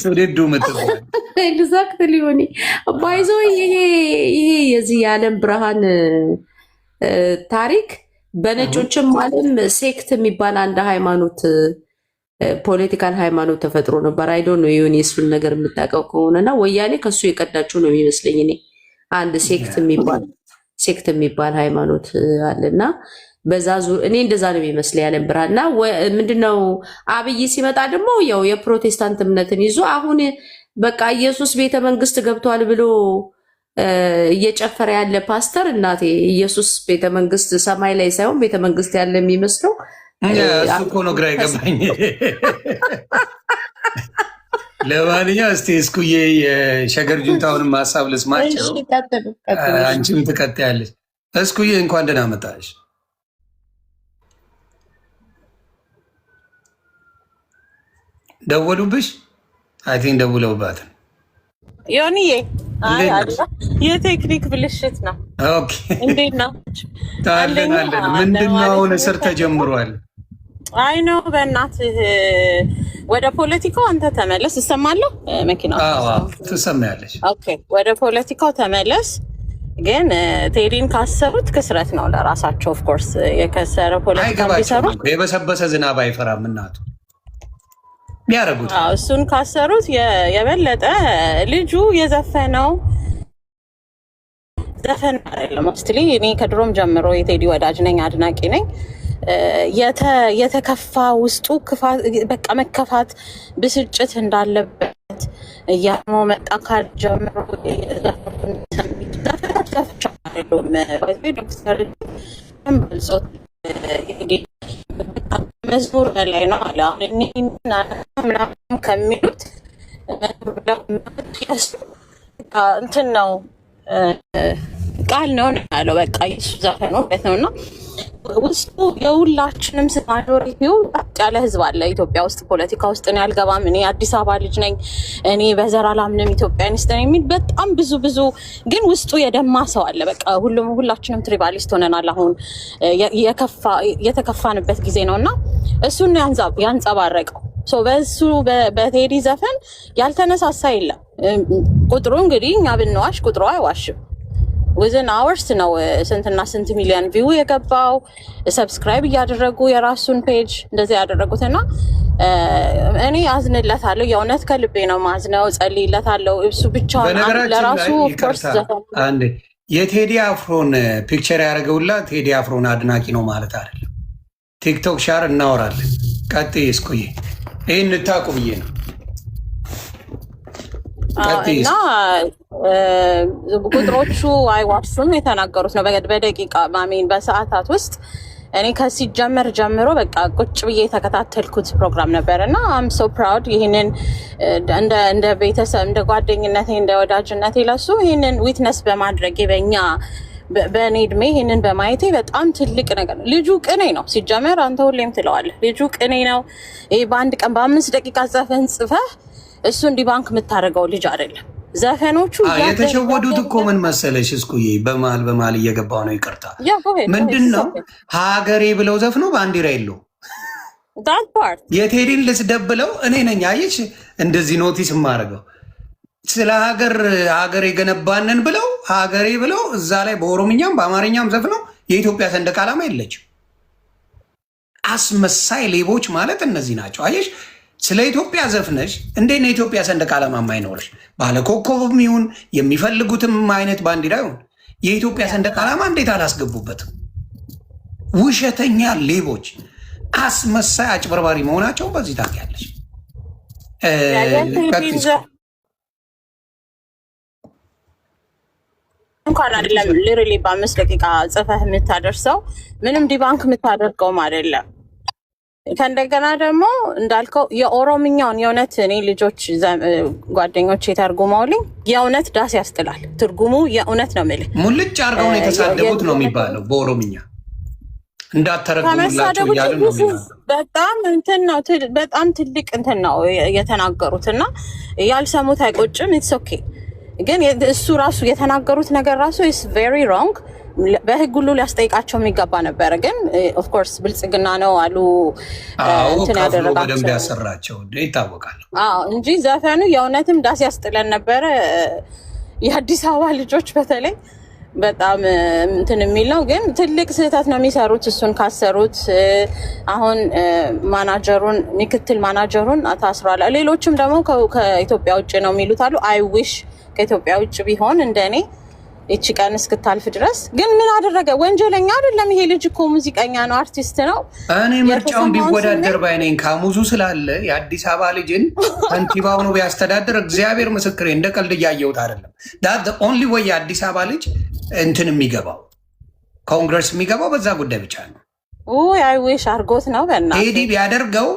ስንዱ ምትባል ኤግዛክትሊ ሆኒ ባይዞ ይሄ የዚህ የዓለም ብርሃን ታሪክ በነጮችም ዓለም ሴክት የሚባል አንድ ሃይማኖት ፖለቲካል ሃይማኖት ተፈጥሮ ነበር። አይዶ ነው ይሁን የሱን ነገር የምታውቀው ከሆነና ወያኔ ከሱ የቀዳችው ነው የሚመስለኝ። እኔ አንድ ሴክት የሚባል ሃይማኖት አለና በዛ ዙር እኔ እንደዛ ነው የሚመስለኝ የዓለም ብርሃንና ምንድነው አብይ ሲመጣ ደግሞ ያው የፕሮቴስታንት እምነትን ይዞ አሁን በቃ ኢየሱስ ቤተ መንግስት ገብቷል ብሎ እየጨፈረ ያለ ፓስተር እናቴ ኢየሱስ ቤተ መንግስት ሰማይ ላይ ሳይሆን ቤተ መንግስት ያለ የሚመስለው እሱ እኮ ነው ግራ የገባኝ። ለማንኛውም እስቲ እስኩዬ የሸገር ጁንታውንም ሀሳብ ልስማቸው፣ አንቺም ትቀጥያለሽ። እስኩዬ እንኳን ደህና መጣሽ። ደወሉብሽ? አይ ቲንክ ደውለውባትን ዮኒዬ የቴክኒክ ብልሽት ነው። እንዴት ነው? አለን። ምንድን ነው አሁን እስር ተጀምሯል? አይ ነው በእናትህ ወደ ፖለቲካው አንተ ተመለስ። እሰማለሁ መኪና ትሰማያለሽ? ኦኬ፣ ወደ ፖለቲካው ተመለስ። ግን ቴዲን ካሰሩት ክስረት ነው ለራሳቸው። ኦፍ ኮርስ የከሰረ ፖለቲካ ቢሰሩ የበሰበሰ ዝናብ አይፈራም እናቱ ቢያረጉት። እሱን ካሰሩት የበለጠ ልጁ የዘፈነው ዘፈን አይደለም። ሞስትሊ እኔ ከድሮም ጀምሮ የቴዲ ወዳጅ ነኝ፣ አድናቂ ነኝ። የተከፋ ውስጡ ክፋት፣ በቃ መከፋት፣ ብስጭት እንዳለበት እያሞ መጣ ጀምሮ ዶክተር በልጾት መዝሙር በላይ ነው አለ። ምናምን ከሚሉት እንትን ነው ቃል ነው ያለው። በቃ የሱ ዘፈን ነው ማለት ነው። እና ውስጡ የሁላችንም ማጆሪቲው ጣጥ ያለ ህዝብ አለ ኢትዮጵያ ውስጥ። ፖለቲካ ውስጥ እኔ አልገባም፣ እኔ አዲስ አበባ ልጅ ነኝ፣ እኔ በዘር አላምንም፣ ኢትዮጵያኒስት ነኝ የሚል በጣም ብዙ ግን ውስጡ የደማ ሰው አለ። በቃ ሁላችንም ትሪባሊስት ሆነናል። አሁን የተከፋንበት ጊዜ ነው እና እሱን ያንጸባረቀው በሱ በቴዲ ዘፈን ያልተነሳሳ የለም። ቁጥሩ እንግዲህ እኛ ብንዋሽ ቁጥሩ አይዋሽም። ዊዝን አወርስ ነው ስንትና ስንት ሚሊዮን ቪው የገባው። ሰብስክራይብ እያደረጉ የራሱን ፔጅ እንደዚህ ያደረጉትና እኔ አዝንለታለሁ። የእውነት ከልቤ ነው ማዝነው፣ ጸልይለታለሁ። እሱ ብቻውን ለራሱ ኦፍኮርስ አንዴ የቴዲ አፍሮን ፒክቸር ያደረገውላ ቴዲ አፍሮን አድናቂ ነው ማለት አይደለም። ቲክቶክ ሻር እናወራለን። ቀጥይ እስኩዬ ይህን እንታቁ ብዬ ነው። እና ቁጥሮቹ አይዋሹም፣ የተናገሩት ነው። በደቂቃ ማሚን በሰዓታት ውስጥ እኔ ከሲጀመር ጀምሮ በቃ ቁጭ ብዬ የተከታተልኩት ፕሮግራም ነበር እና አም ሶ ፕራውድ ይህንን እንደ ቤተሰብ እንደ ጓደኝነቴ እንደ ወዳጅነቴ ለሱ ይህንን ዊትነስ በማድረጌ በእኔ እድሜ ይህንን በማየቴ በጣም ትልቅ ነገር ነው። ልጁ ቅኔ ነው ሲጀመር። አንተ ሁሌም ትለዋለህ ልጁ ቅኔ ነው። ይህ በአንድ ቀን በ5 ደቂቃ ዘፈን ጽፈህ እሱ እንዲህ ባንክ የምታደርገው ልጅ አይደለም። ዘፈኖቹ የተሸወዱት እኮ ምን መሰለሽ እስኩዬ፣ በመሀል እየገባው ነው፣ ይቅርታ። ምንድን ነው ሀገሬ ብለው ዘፍነው ባንዲራ የለው የቴዲን ልስደብ ብለው እኔ ነኝ አየሽ እንደዚህ ኖቲስ የማደርገው ስለ ሀገር የገነባንን ብለው ሀገሬ ብለው እዛ ላይ በኦሮምኛም በአማርኛም ዘፍነው የኢትዮጵያ ሰንደቅ ዓላማ የለችም። አስመሳይ ሌቦች ማለት እነዚህ ናቸው። አየሽ ስለ ኢትዮጵያ ዘፍነሽ እንዴት ነው የኢትዮጵያ ሰንደቅ ዓላማ የማይኖርሽ? ባለኮከብም ይሁን የሚፈልጉትም አይነት ባንዲራ ይሁን የኢትዮጵያ ሰንደቅ ዓላማ እንዴት አላስገቡበትም? ውሸተኛ ሌቦች፣ አስመሳይ አጭበርባሪ መሆናቸው በዚህ ታውቂያለሽ። እንኳን አይደለም ሊሪሊ በ5 ደቂቃ ጽፈህ የምታደርሰው ምንም ዲባንክ የምታደርገውም አይደለም። ከእንደገና ደግሞ እንዳልከው የኦሮምኛውን የእውነት እኔ ልጆች ጓደኞች የተርጉመውልኝ የእውነት ዳስ ያስጥላል። ትርጉሙ የእውነት ነው የምልህ። ሙልጭ አድርገው ነው የተሳደቡት ነው የሚባለው በኦሮምኛ እንዳተረጉምላቸው እያሉ ነው የሚባለው። በጣም እንትን ነው፣ በጣም ትልቅ እንትን ነው የተናገሩት እና ያልሰሙት አይቆጭም። ኢትስ ኦኬ። ግን እሱ ራሱ የተናገሩት ነገር ራሱ ኢስ ቬሪ ሮንግ። በህግ ሁሉ ሊያስጠይቃቸው የሚገባ ነበረ። ግን ኦፍኮርስ ብልጽግና ነው አሉ እንትን ያደረጋቸው በደንብ ያሰራቸው ይታወቃል እንጂ ዘፈኑ የእውነትም ዳስ ያስጥለን ነበረ። የአዲስ አበባ ልጆች በተለይ በጣም እንትን የሚል ነው። ግን ትልቅ ስህተት ነው የሚሰሩት እሱን ካሰሩት። አሁን ማናጀሩን ምክትል ማናጀሩን ታስሯል። ሌሎችም ደግሞ ከኢትዮጵያ ውጭ ነው የሚሉት አሉ። አይ ዊሽ ከኢትዮጵያ ውጭ ቢሆን እንደኔ ይቺ ቀን እስክታልፍ ድረስ። ግን ምን አደረገ? ወንጀለኛ አይደለም ይሄ ልጅ እኮ ሙዚቀኛ ነው፣ አርቲስት ነው። እኔ ምርጫውን ቢወዳደር ባይነኝ ካሙዙ ስላለ የአዲስ አበባ ልጅን ከንቲባው ነው ቢያስተዳድር፣ እግዚአብሔር ምስክሬ እንደ ቀልድ እያየሁት አይደለም። ዳት ኦንሊ ወይ የአዲስ አበባ ልጅ እንትን የሚገባው ኮንግረስ የሚገባው በዛ ጉዳይ ብቻ ነው። አይ ዊሽ አርጎት ነው በእናትህ ቴዲ ቢያደርገው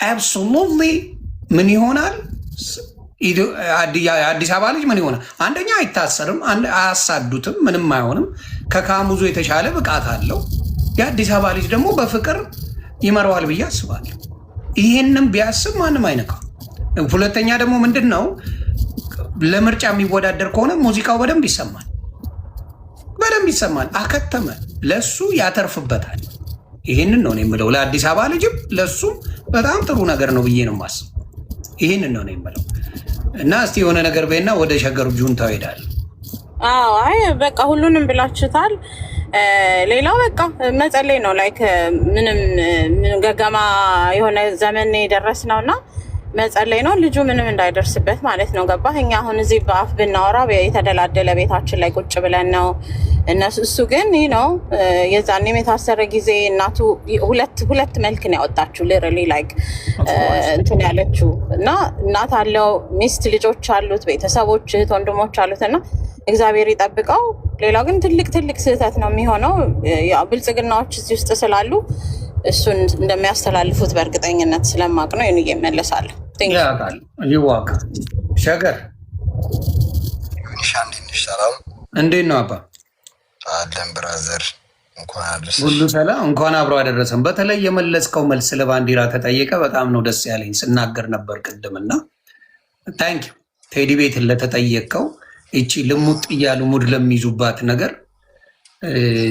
አብሶሉትሊ ምን ይሆናል? አዲስ አበባ ልጅ ምን ይሆናል? አንደኛ አይታሰርም፣ አያሳዱትም፣ ምንም አይሆንም። ከካሙዙ የተሻለ ብቃት አለው። የአዲስ አበባ ልጅ ደግሞ በፍቅር ይመራዋል ብዬ አስባለሁ። ይህንም ቢያስብ ማንም አይነካው። ሁለተኛ ደግሞ ምንድን ነው ለምርጫ የሚወዳደር ከሆነ ሙዚቃው በደንብ ይሰማል። አከተመ፣ ለሱ ያተርፍበታል። ይህንን ነው የምለው። ለአዲስ አበባ ልጅም ለሱም በጣም ጥሩ ነገር ነው ብዬ ነው የማስበው። ይህንን ነው የምለው እና እስቲ የሆነ ነገር በይና ወደ ሸገር ጁንታው ሄዳል። አይ በቃ ሁሉንም ብላችሁታል። ሌላው በቃ መጸለይ ነው። ላይክ ምንም ገገማ የሆነ ዘመን የደረስ ነውና መጸለይ ነው። ልጁ ምንም እንዳይደርስበት ማለት ነው። ገባህ? እኛ አሁን እዚህ በአፍ ብናወራ የተደላደለ ቤታችን ላይ ቁጭ ብለን ነው። እሱ ግን ይህ ነው። የዛኔም የታሰረ ጊዜ እናቱ ሁለት መልክ ነው ያወጣችሁ። ሊትራሊ ላይክ እንትን ያለችው እና እናት አለው፣ ሚስት ልጆች አሉት፣ ቤተሰቦች እህት ወንድሞች አሉት እና እግዚአብሔር ይጠብቀው። ሌላው ግን ትልቅ ስህተት ነው የሚሆነው። ብልጽግናዎች እዚህ ውስጥ ስላሉ እሱን እንደሚያስተላልፉት በእርግጠኝነት ስለማቅ ነው። ይህን እየመለሳለሁ። ይዋቅ ሸገር ሰላም እንዴት ነው አባ? አለን ብራዘር፣ እንኳን አደረሰ። ሁሉ ሰላም፣ እንኳን አብሮ አደረሰን። በተለይ የመለስከው መልስ ስለ ባንዲራ ተጠየቀ፣ በጣም ነው ደስ ያለኝ። ስናገር ነበር ቅድምና ታንኪዩ ቴዲ ቤት ለተጠየቀው እቺ ልሙጥ እያሉ ሙድ ለሚይዙባት ነገር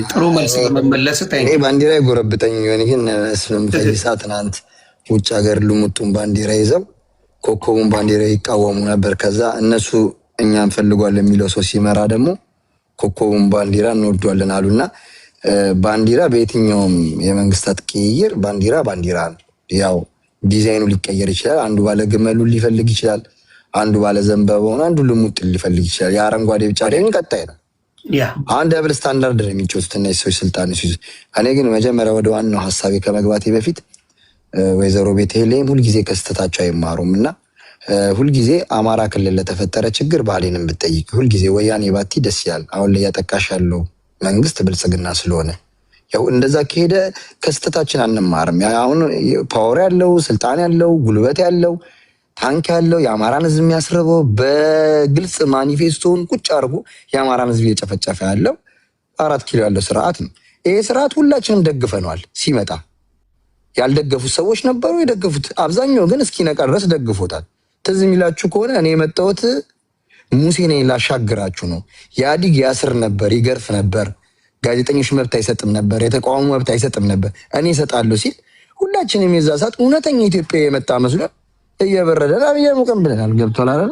ጥሩ መልስ ለመመለስ እኔ ባንዲራ ይጎረብጠኝ ይሆን ግን ፈይሳ ትናንት ውጭ ሀገር ልሙጡን ባንዲራ ይዘው ኮከቡን ባንዲራ ይቃወሙ ነበር። ከዛ እነሱ እኛን ፈልጓል የሚለው ሰው ሲመራ ደግሞ ኮከቡን ባንዲራ እንወዷለን አሉና ባንዲራ በየትኛውም የመንግስታት ቅይር ባንዲራ ነው። ያው ዲዛይኑ ሊቀየር ይችላል። አንዱ ባለ ግመሉ ሊፈልግ ይችላል፣ አንዱ ባለ ዘንባባውን፣ አንዱ ልሙጥ ሊፈልግ ይችላል። የአረንጓዴ ብቻ ደግሞ ቀጣይ ነው። አንድ ደብል ስታንዳርድ ነው የሚጮቱት እነዚህ ሰዎች ስልጣን ሲይዙ። እኔ ግን መጀመሪያ ወደ ዋናው ሀሳቤ ከመግባቴ በፊት ወይዘሮ ቤተልሔም ሁልጊዜ ከስተታቸው አይማሩም እና ሁልጊዜ አማራ ክልል ለተፈጠረ ችግር ባህሌንም ብትጠይቅ ሁልጊዜ ወያኔ ባቲ ደስ ይላል። አሁን ላይ ያጠቃሽ ያለው መንግስት ብልጽግና ስለሆነ ያው እንደዛ ከሄደ ከስተታችን አንማርም። አሁን ፓወር ያለው ስልጣን ያለው ጉልበት ያለው ታንክ ያለው የአማራን ህዝብ የሚያስርበው በግልጽ ማኒፌስቶን ቁጭ አድርጎ የአማራን ህዝብ እየጨፈጨፈ ያለው 4 ኪሎ ያለው ስርዓት ነው። ይሄ ስርዓት ሁላችንም ደግፈነዋል። ሲመጣ ያልደገፉት ሰዎች ነበሩ፣ የደገፉት አብዛኛው ግን እስኪነቃ ድረስ ደግፎታል። ትዝ የሚላችሁ ከሆነ እኔ የመጣሁት ሙሴ ነኝ ላሻግራችሁ ነው። ኢህአዲግ ያስር ነበር፣ ይገርፍ ነበር፣ ጋዜጠኞች መብት አይሰጥም ነበር፣ የተቃዋሙ መብት አይሰጥም ነበር፣ እኔ እሰጣለሁ ሲል ሁላችንም የዛ ሰዓት እውነተኛ ኢትዮጵያ የመጣ መስሎ እየበረደን እየሞቀን ብለናል። ገብቶሃል አይደል?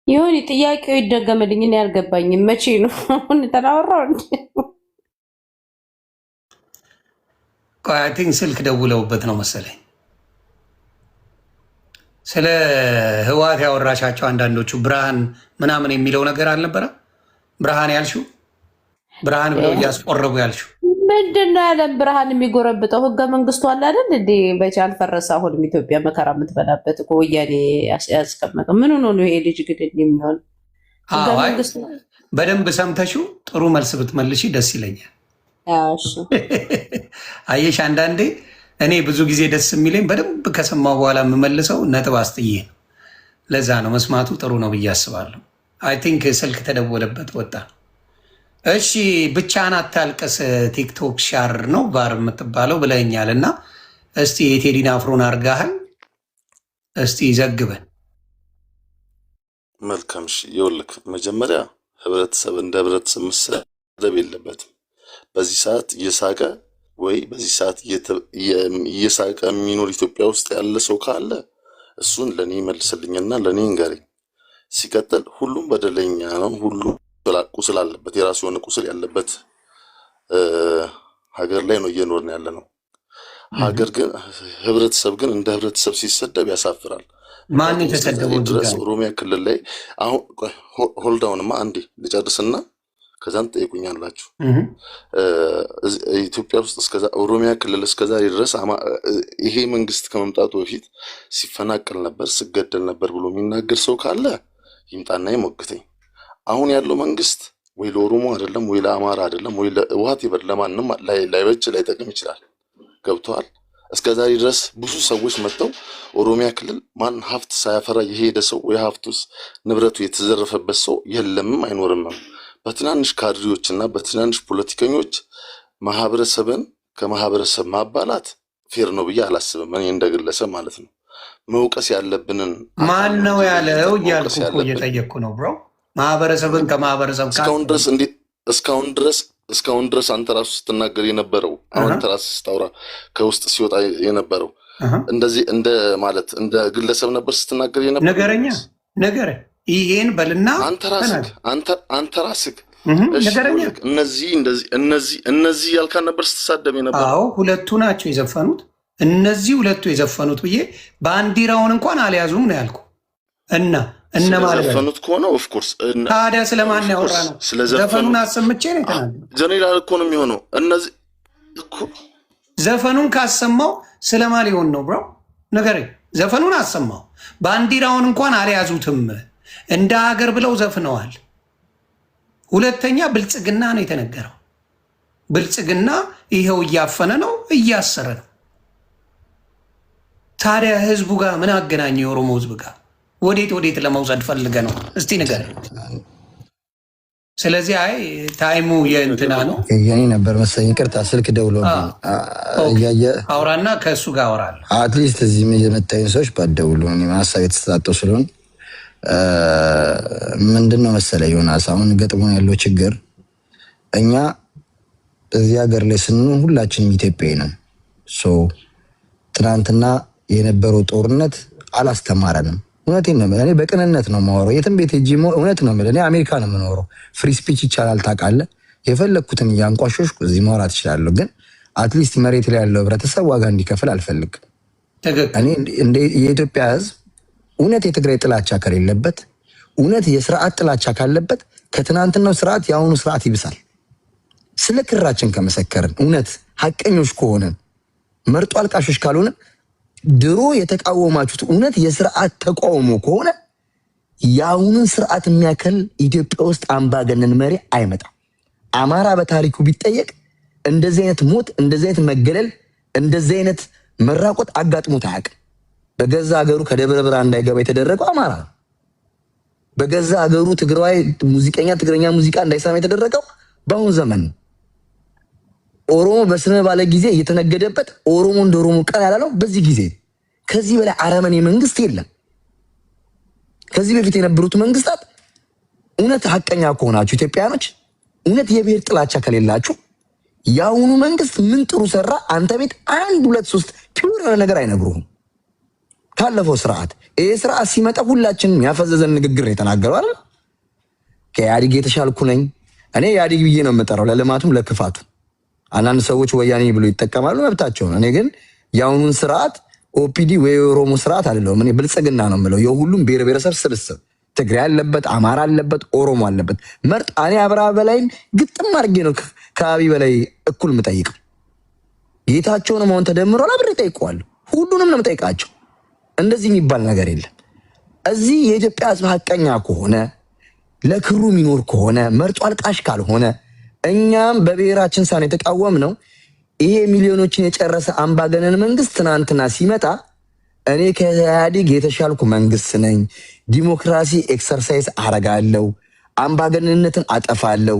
ይሁን ጥያቄው ይደገምልኝ። እኔ ያልገባኝም መቼ ነው አሁን ተናወራው እንዴ? አይ ቲንክ ስልክ ደውለውበት ነው መሰለኝ። ስለ ህወሓት ያወራሻቸው አንዳንዶቹ ብርሃን ምናምን የሚለው ነገር አልነበረ? ብርሃን ያልሽው ብርሃን ብለው እያስቆረቡ ያልሽው ምንድን ነው? ያለም ብርሃን የሚጎረብጠው ህገ መንግስቱ አለ አይደል እንዴ? በቻ አልፈረሰ። አሁንም ኢትዮጵያ መከራ የምትበላበት እኮ ወያኔ ያስቀመጠው ምን ሆኖ ነው? ይሄ ልጅ ግን የሚሆን በደንብ ሰምተሽው ጥሩ መልስ ብትመልሺ ደስ ይለኛል። አየሽ፣ አንዳንዴ እኔ ብዙ ጊዜ ደስ የሚለኝ በደንብ ከሰማው በኋላ የምመልሰው ነጥብ አስጥዬ ነው። ለዛ ነው መስማቱ ጥሩ ነው ብዬ አስባለሁ። አይ ቲንክ ስልክ ተደወለበት ወጣ። እሺ ብቻህን አታልቅስ ቲክቶክ ሻር ነው ባር የምትባለው ብለኛል እና እስቲ የቴዲን አፍሮን አርጋህል እስቲ ዘግበን። መልካም እሺ፣ ይኸውልህ መጀመሪያ ህብረተሰብ እንደ ህብረተሰብ መሰደብ የለበትም። በዚህ ሰዓት እየሳቀ ወይ በዚህ ሰዓት እየሳቀ የሚኖር ኢትዮጵያ ውስጥ ያለ ሰው ካለ እሱን ለእኔ መልስልኝና ለእኔ እንገረኝ። ሲቀጥል ሁሉም በደለኛ ነው። ሁሉም ቁስል አለበት፣ የራሱ የሆነ ቁስል ያለበት ሀገር ላይ ነው እየኖርን ያለ ነው። ሀገር ግን ህብረተሰብ ግን እንደ ህብረተሰብ ሲሰደብ ያሳፍራል። ማን የተሰደበው ድረስ ኦሮሚያ ክልል ላይ አሁን ሆልዳውንማ አንዴ ልጨርስና ከዛም ጠይቁኛላችሁ። ኢትዮጵያ ውስጥ እስከዛ ኦሮሚያ ክልል እስከዛ ድረስ ይሄ መንግስት ከመምጣቱ በፊት ሲፈናቀል ነበር፣ ሲገደል ነበር ብሎ የሚናገር ሰው ካለ ይምጣና ይሞግተኝ። አሁን ያለው መንግስት ወይ ለኦሮሞ አይደለም ወይ ለአማራ አይደለም ወይ ለዋት ይበር ለማንም ላይበጅ ላይጠቅም ይችላል። ገብቷል። እስከዛሬ ድረስ ብዙ ሰዎች መጥተው ኦሮሚያ ክልል ማን ሀብት ሳያፈራ የሄደ ሰው ወይ ሀብቱስ ንብረቱ የተዘረፈበት ሰው የለምም አይኖርም። በትናንሽ ካድሬዎችና በትናንሽ ፖለቲከኞች ማህበረሰብን ከማህበረሰብ ማባላት ፌር ነው ብዬ አላስብም። እኔ እንደግለሰብ ማለት ነው። መውቀስ ያለብንን ማን ነው ያለው እያልኩ እኮ እየጠየቅኩ ነው ብሮ። ማህበረሰብን ከማህበረሰብ እስካሁን ድረስ አንተ ራሱ ስትናገር የነበረው አሁን አንተ ራሱ ስታወራ ከውስጥ ሲወጣ የነበረው እንደዚህ እንደ ማለት እንደ ግለሰብ ነበር ስትናገር የነበር ነገረኛ ነገር ይሄን በልና አንተ ራስህ ነገረኛ እነዚህ ያልካን ነበር ስትሳደብ የነበር። አዎ ሁለቱ ናቸው የዘፈኑት። እነዚህ ሁለቱ የዘፈኑት ብዬ ባንዲራውን እንኳን አልያዙም ነው ያልኩ። እና ዘፈኑት ከሆነ ኦፍ ኮርስ ታዲያ ስለማን ያወራ ነው? ዘፈኑን አሰምቼ ነው የተናገረው። ጀነራል እኮ ነው የሚሆነው። እነዚህ እኮ ዘፈኑን ካሰማው ስለማን ሊሆን ነው ብሮ? ነገረኝ። ዘፈኑን አሰማው፣ ባንዲራውን እንኳን አልያዙትም። እንደ ሀገር ብለው ዘፍነዋል። ሁለተኛ ብልጽግና ነው የተነገረው። ብልጽግና ይኸው እያፈነ ነው፣ እያሰረ ነው። ታዲያ ህዝቡ ጋር ምን አገናኘ? የኦሮሞ ህዝብ ጋር ወዴት ለመውሰድ ፈልገ ነው? እስቲ ንገረኝ። ስለዚህ አይ ታይሙ የእንትና ነው የኔ ነበር መሰለኝ። ይቅርታ ስልክ ደውሎ አውራና ከእሱ ጋር አወራለሁ። አትሊስት እዚህ የመታየን ሰዎች ባትደውሉ ሀሳብ የተሰጣጠው ስለሆን ምንድነው መሰለህ ዮናስ፣ አሁን ገጥሞን ያለው ችግር እኛ እዚህ ሀገር ላይ ስንሆን ሁላችንም ኢትዮጵያዊ ነን። ትናንትና የነበረው ጦርነት አላስተማረንም። እውነቴን ነው። እኔ በቅንነት ነው የማወራው። የትም ቤት ሄጄ እውነት ነው የምልህ። እኔ አሜሪካ ነው የምኖረው። ፍሪ ስፒች ይቻላል ታውቃለህ። የፈለግኩትን እያንቋሾሽኩ እዚህ ማውራት እችላለሁ። ግን አትሊስት መሬት ላይ ያለው ህብረተሰብ ዋጋ እንዲከፍል አልፈልግም። እኔ እንደ የኢትዮጵያ ህዝብ እውነት የትግራይ ጥላቻ ከሌለበት፣ እውነት የስርዓት ጥላቻ ካለበት ከትናንትናው ስርዓት የአሁኑ ስርዓት ይብሳል። ስለ ክራችን ከመሰከርን፣ እውነት ሀቀኞች ከሆነን፣ መርጦ አልቃሾች ካልሆነ፣ ድሮ የተቃወማችሁት እውነት የስርዓት ተቃውሞ ከሆነ የአሁኑን ስርዓት የሚያከል ኢትዮጵያ ውስጥ አምባገነን መሪ አይመጣም። አማራ በታሪኩ ቢጠየቅ እንደዚህ አይነት ሞት፣ እንደዚህ አይነት መገለል፣ እንደዚህ አይነት መራቆት አጋጥሞት አያውቅም። በገዛ ሀገሩ ከደብረ ብርሃን እንዳይገባ የተደረገው አማራ ነው። በገዛ ሀገሩ ትግራይ ሙዚቀኛ ትግረኛ ሙዚቃ እንዳይሰማ የተደረገው በአሁኑ ዘመን ነው። ኦሮሞ በስነ ባለ ጊዜ እየተነገደበት ኦሮሞ እንደ ኦሮሞ ቀን ያላለው በዚህ ጊዜ። ከዚህ በላይ አረመኔ መንግስት የለም። ከዚህ በፊት የነበሩት መንግስታት እውነት ሀቀኛ ከሆናችሁ ኢትዮጵያኖች፣ እውነት የብሔር ጥላቻ ከሌላችሁ የአሁኑ መንግስት ምን ጥሩ ሰራ አንተ ቤት 1 2 3 ፒውር የሆነ ነገር አይነግሩህም። ካለፈው ስርዓት ይሄ ስርዓት ሲመጣ ሁላችንም ያፈዘዘን ንግግር የተናገረው አይደል? ከኢህአዴግ የተሻልኩ ነኝ እኔ ኢህአዴግ ብዬ ነው የምጠራው፣ ለልማቱም ለክፋቱ። አንዳንድ ሰዎች ወያኔ ብሎ ይጠቀማሉ፣ መብታቸው ነው። እኔ ግን የአሁኑን ስርዓት ኦፒዲ ወይ ኦሮሞ ስርዓት አይደለም፣ እኔ ብልጽግና ነው የምለው። የሁሉም ብሔር ብሔረሰብ ስብስብ ትግሬ አለበት፣ አማራ አለበት፣ ኦሮሞ አለበት። መርጥ እኔ አብርሃ በላይን ግጥም አድርጌ ነው ከአብይ በላይ እኩል የምጠይቀው። ጌታቸውንም አሁን ተደምሯል፣ አብሬ እጠይቀዋለሁ። ሁሉንም ነው የምጠይቃቸው። እንደዚህ የሚባል ነገር የለም። እዚህ የኢትዮጵያ ህዝብ ሀቀኛ ከሆነ ለክሩ የሚኖር ከሆነ መርጦ አልቃሽ ካልሆነ እኛም በብሔራችን ሳን የተቃወም ነው። ይሄ ሚሊዮኖችን የጨረሰ አምባገነን መንግስት ትናንትና ሲመጣ እኔ ከኢህአዴግ የተሻልኩ መንግስት ነኝ፣ ዲሞክራሲ ኤክሰርሳይዝ አረጋለሁ፣ አምባገነንነትን አጠፋለሁ፣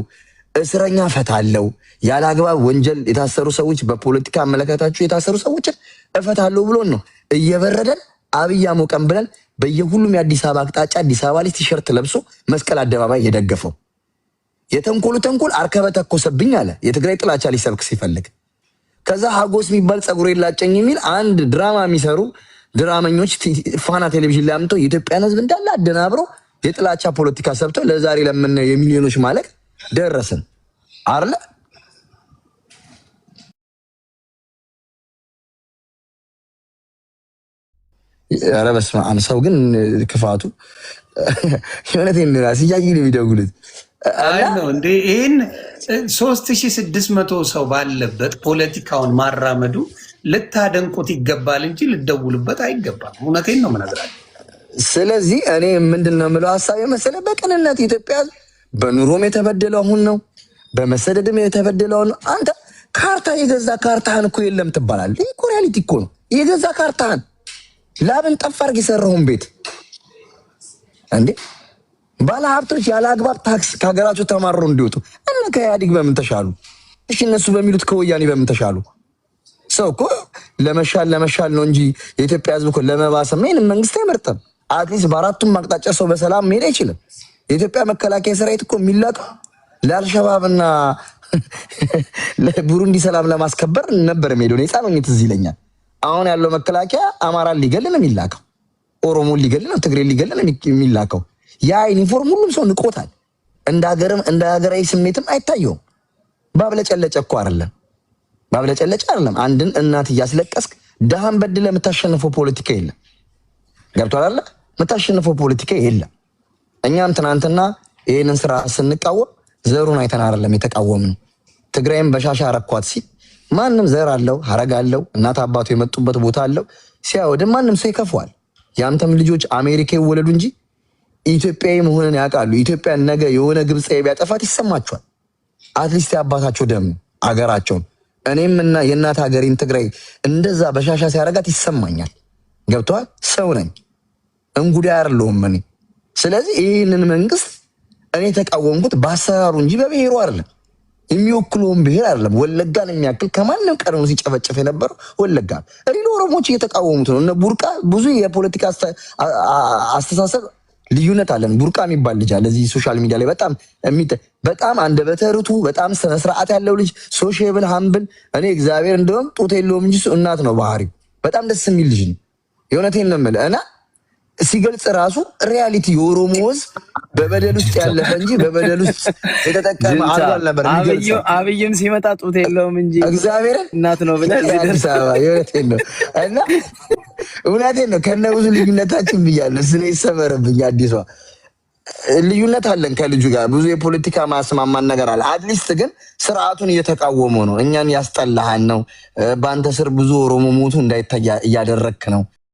እስረኛ ፈታለሁ፣ ያለ አግባብ ወንጀል የታሰሩ ሰዎች በፖለቲካ አመለካከታቸው የታሰሩ ሰዎችን እፈታለሁ ብሎን ነው እየበረደን አብይ አሞቀን ብለን በየሁሉም የአዲስ አበባ አቅጣጫ አዲስ አበባ ላይ ቲሸርት ለብሶ መስቀል አደባባይ የደገፈው። የተንኮሉ ተንኮል አርከበ ተኮሰብኝ አለ የትግራይ ጥላቻ ሊሰብክ ሲፈልግ። ከዛ ሀጎስ የሚባል ጸጉር የላጨኝ የሚል አንድ ድራማ የሚሰሩ ድራመኞች ፋና ቴሌቪዥን ላይ አምጥተው የኢትዮጵያን ህዝብ እንዳለ አደናብረው የጥላቻ ፖለቲካ ሰብተው ለዛሬ ለምናየው የሚሊዮኖች ማለቅ ደረስን አለ። ኧረ በስመ አብ። ሰው ግን ክፋቱ የእውነቴን ራስ እያየ ነው የሚደውሉት። አይ ነው እንዴ ይህን 3600 ሰው ባለበት ፖለቲካውን ማራመዱ ልታደንቁት ይገባል እንጂ ልደውሉበት አይገባም። እውነቴን ነው የምነግራችሁ። ስለዚህ እኔ ምንድን ነው የምለው ሀሳብ የመሰለ በቅንነት ኢትዮጵያ በኑሮም የተበደለው አሁን ነው፣ በመሰደድም የተበደለው አሁን ነው። አንተ ካርታ የገዛ ካርታህን እኮ የለም ትባላለህ። ይህ እኮ ሪያሊቲ እኮ ነው። የገዛ ካርታህን ላብን ጠፍ አድርግ የሰራውን ቤት እንዴ ባለ ሀብቶች ያለ አግባብ ታክስ ከሀገራቸው ተማረው እንዲወጡ እና ከኢህአዴግ በምን ተሻሉ? እሺ እነሱ በሚሉት ከወያኔ በምን ተሻሉ? ሰው እኮ ለመሻል ነው እንጂ የኢትዮጵያ ህዝብ እኮ ለመባሰም ምንም መንግስት አይመርጥም። አትሊስት በአራቱም አቅጣጫ ሰው በሰላም መሄድ አይችልም። የኢትዮጵያ መከላከያ ሰራዊት እኮ የሚላቀው ለአልሸባብና ለቡሩንዲ ሰላም ለማስከበር ነበር የሚሄደው። ነፃ ነው ትዝ ይለኛል። አሁን ያለው መከላከያ አማራን ሊገል ነው የሚላከው፣ ኦሮሞን ሊገል ነው፣ ትግሬን ሊገል ነው የሚላከው። ያ ዩኒፎርም ሁሉም ሰው ንቆታል። እንደ ሀገራዊ ስሜትም አይታየውም። ባብለጨለጨ እኮ አይደለም፣ ባብለጨለጨ አይደለም። አንድን እናት እያስለቀስክ ደሃን በድለ የምታሸንፈው ፖለቲካ የለም። ገብቶሃል አይደል? የምታሸንፈው ፖለቲካ የለም። እኛም ትናንትና ይህንን ስራ ስንቃወም ዘሩን አይተን አይደለም የተቃወምን። ትግራይም በሻሻ አረኳት ሲል ማንም ዘር አለው ሀረግ አለው እናት አባቱ የመጡበት ቦታ አለው ሲያወድ ማንም ሰው ይከፈዋል። ያንተም ልጆች አሜሪካ ይወለዱ እንጂ ኢትዮጵያዊ መሆንን ያውቃሉ። ኢትዮጵያ ነገ የሆነ ግብፃዊ ቢያጠፋት ይሰማቸዋል። አትሊስት ያባታቸው ደም አገራቸውን እኔም እና የእናት ሀገሬን ትግራይ እንደዛ በሻሻ ሲያረጋት ይሰማኛል። ገብተዋል። ሰው ነኝ እንጉዳይ አይደለሁም እኔ። ስለዚህ ይህንን መንግስት እኔ ተቃወምኩት በአሰራሩ እንጂ በብሔሩ አይደለም። የሚወክለውን ብሔር አይደለም። ወለጋን የሚያክል ከማንም ቀድሞ ሲጨፈጨፍ የነበረው ወለጋ ሪሎ ኦሮሞች እየተቃወሙት ነው። እነ ቡርቃ ብዙ የፖለቲካ አስተሳሰብ ልዩነት አለን። ቡርቃ የሚባል ልጅ አለ እዚህ ሶሻል ሚዲያ ላይ በጣም አንደበተ ርቱዕ በጣም ስነ ስርዓት ያለው ልጅ ሶሼብል ሀምብል። እኔ እግዚአብሔር እንደውም ጡት የለውም እንጂ እናት ነው ባህሪው። በጣም ደስ የሚል ልጅ ነው። የእውነቴን ነው የምልህ እና ሲገልጽ ራሱ ሪያሊቲ የኦሮሞ ህዝብ በበደል ውስጥ ያለፈ እንጂ በበደል ውስጥ የተጠቀመ አልባል ነበር። አብይም ሲመጣ ጡት የለውም እንጂ እግዚአብሔርን እናት ነው ብለህ አዲስ አበባ የእውነቴን ነው እና እውነቴን ነው። ከነ ብዙ ልዩነታችን ብያለሁ። ስለ ይሰመርብኝ አዲሷ ልዩነት አለን ከልጁ ጋር ብዙ የፖለቲካ ማስማማን ነገር አለ። አትሊስት ግን ስርዓቱን እየተቃወመ ነው። እኛን ያስጠላሃን ነው። በአንተ ስር ብዙ ኦሮሞ ሞቱ እንዳይታይ እያደረክ ነው።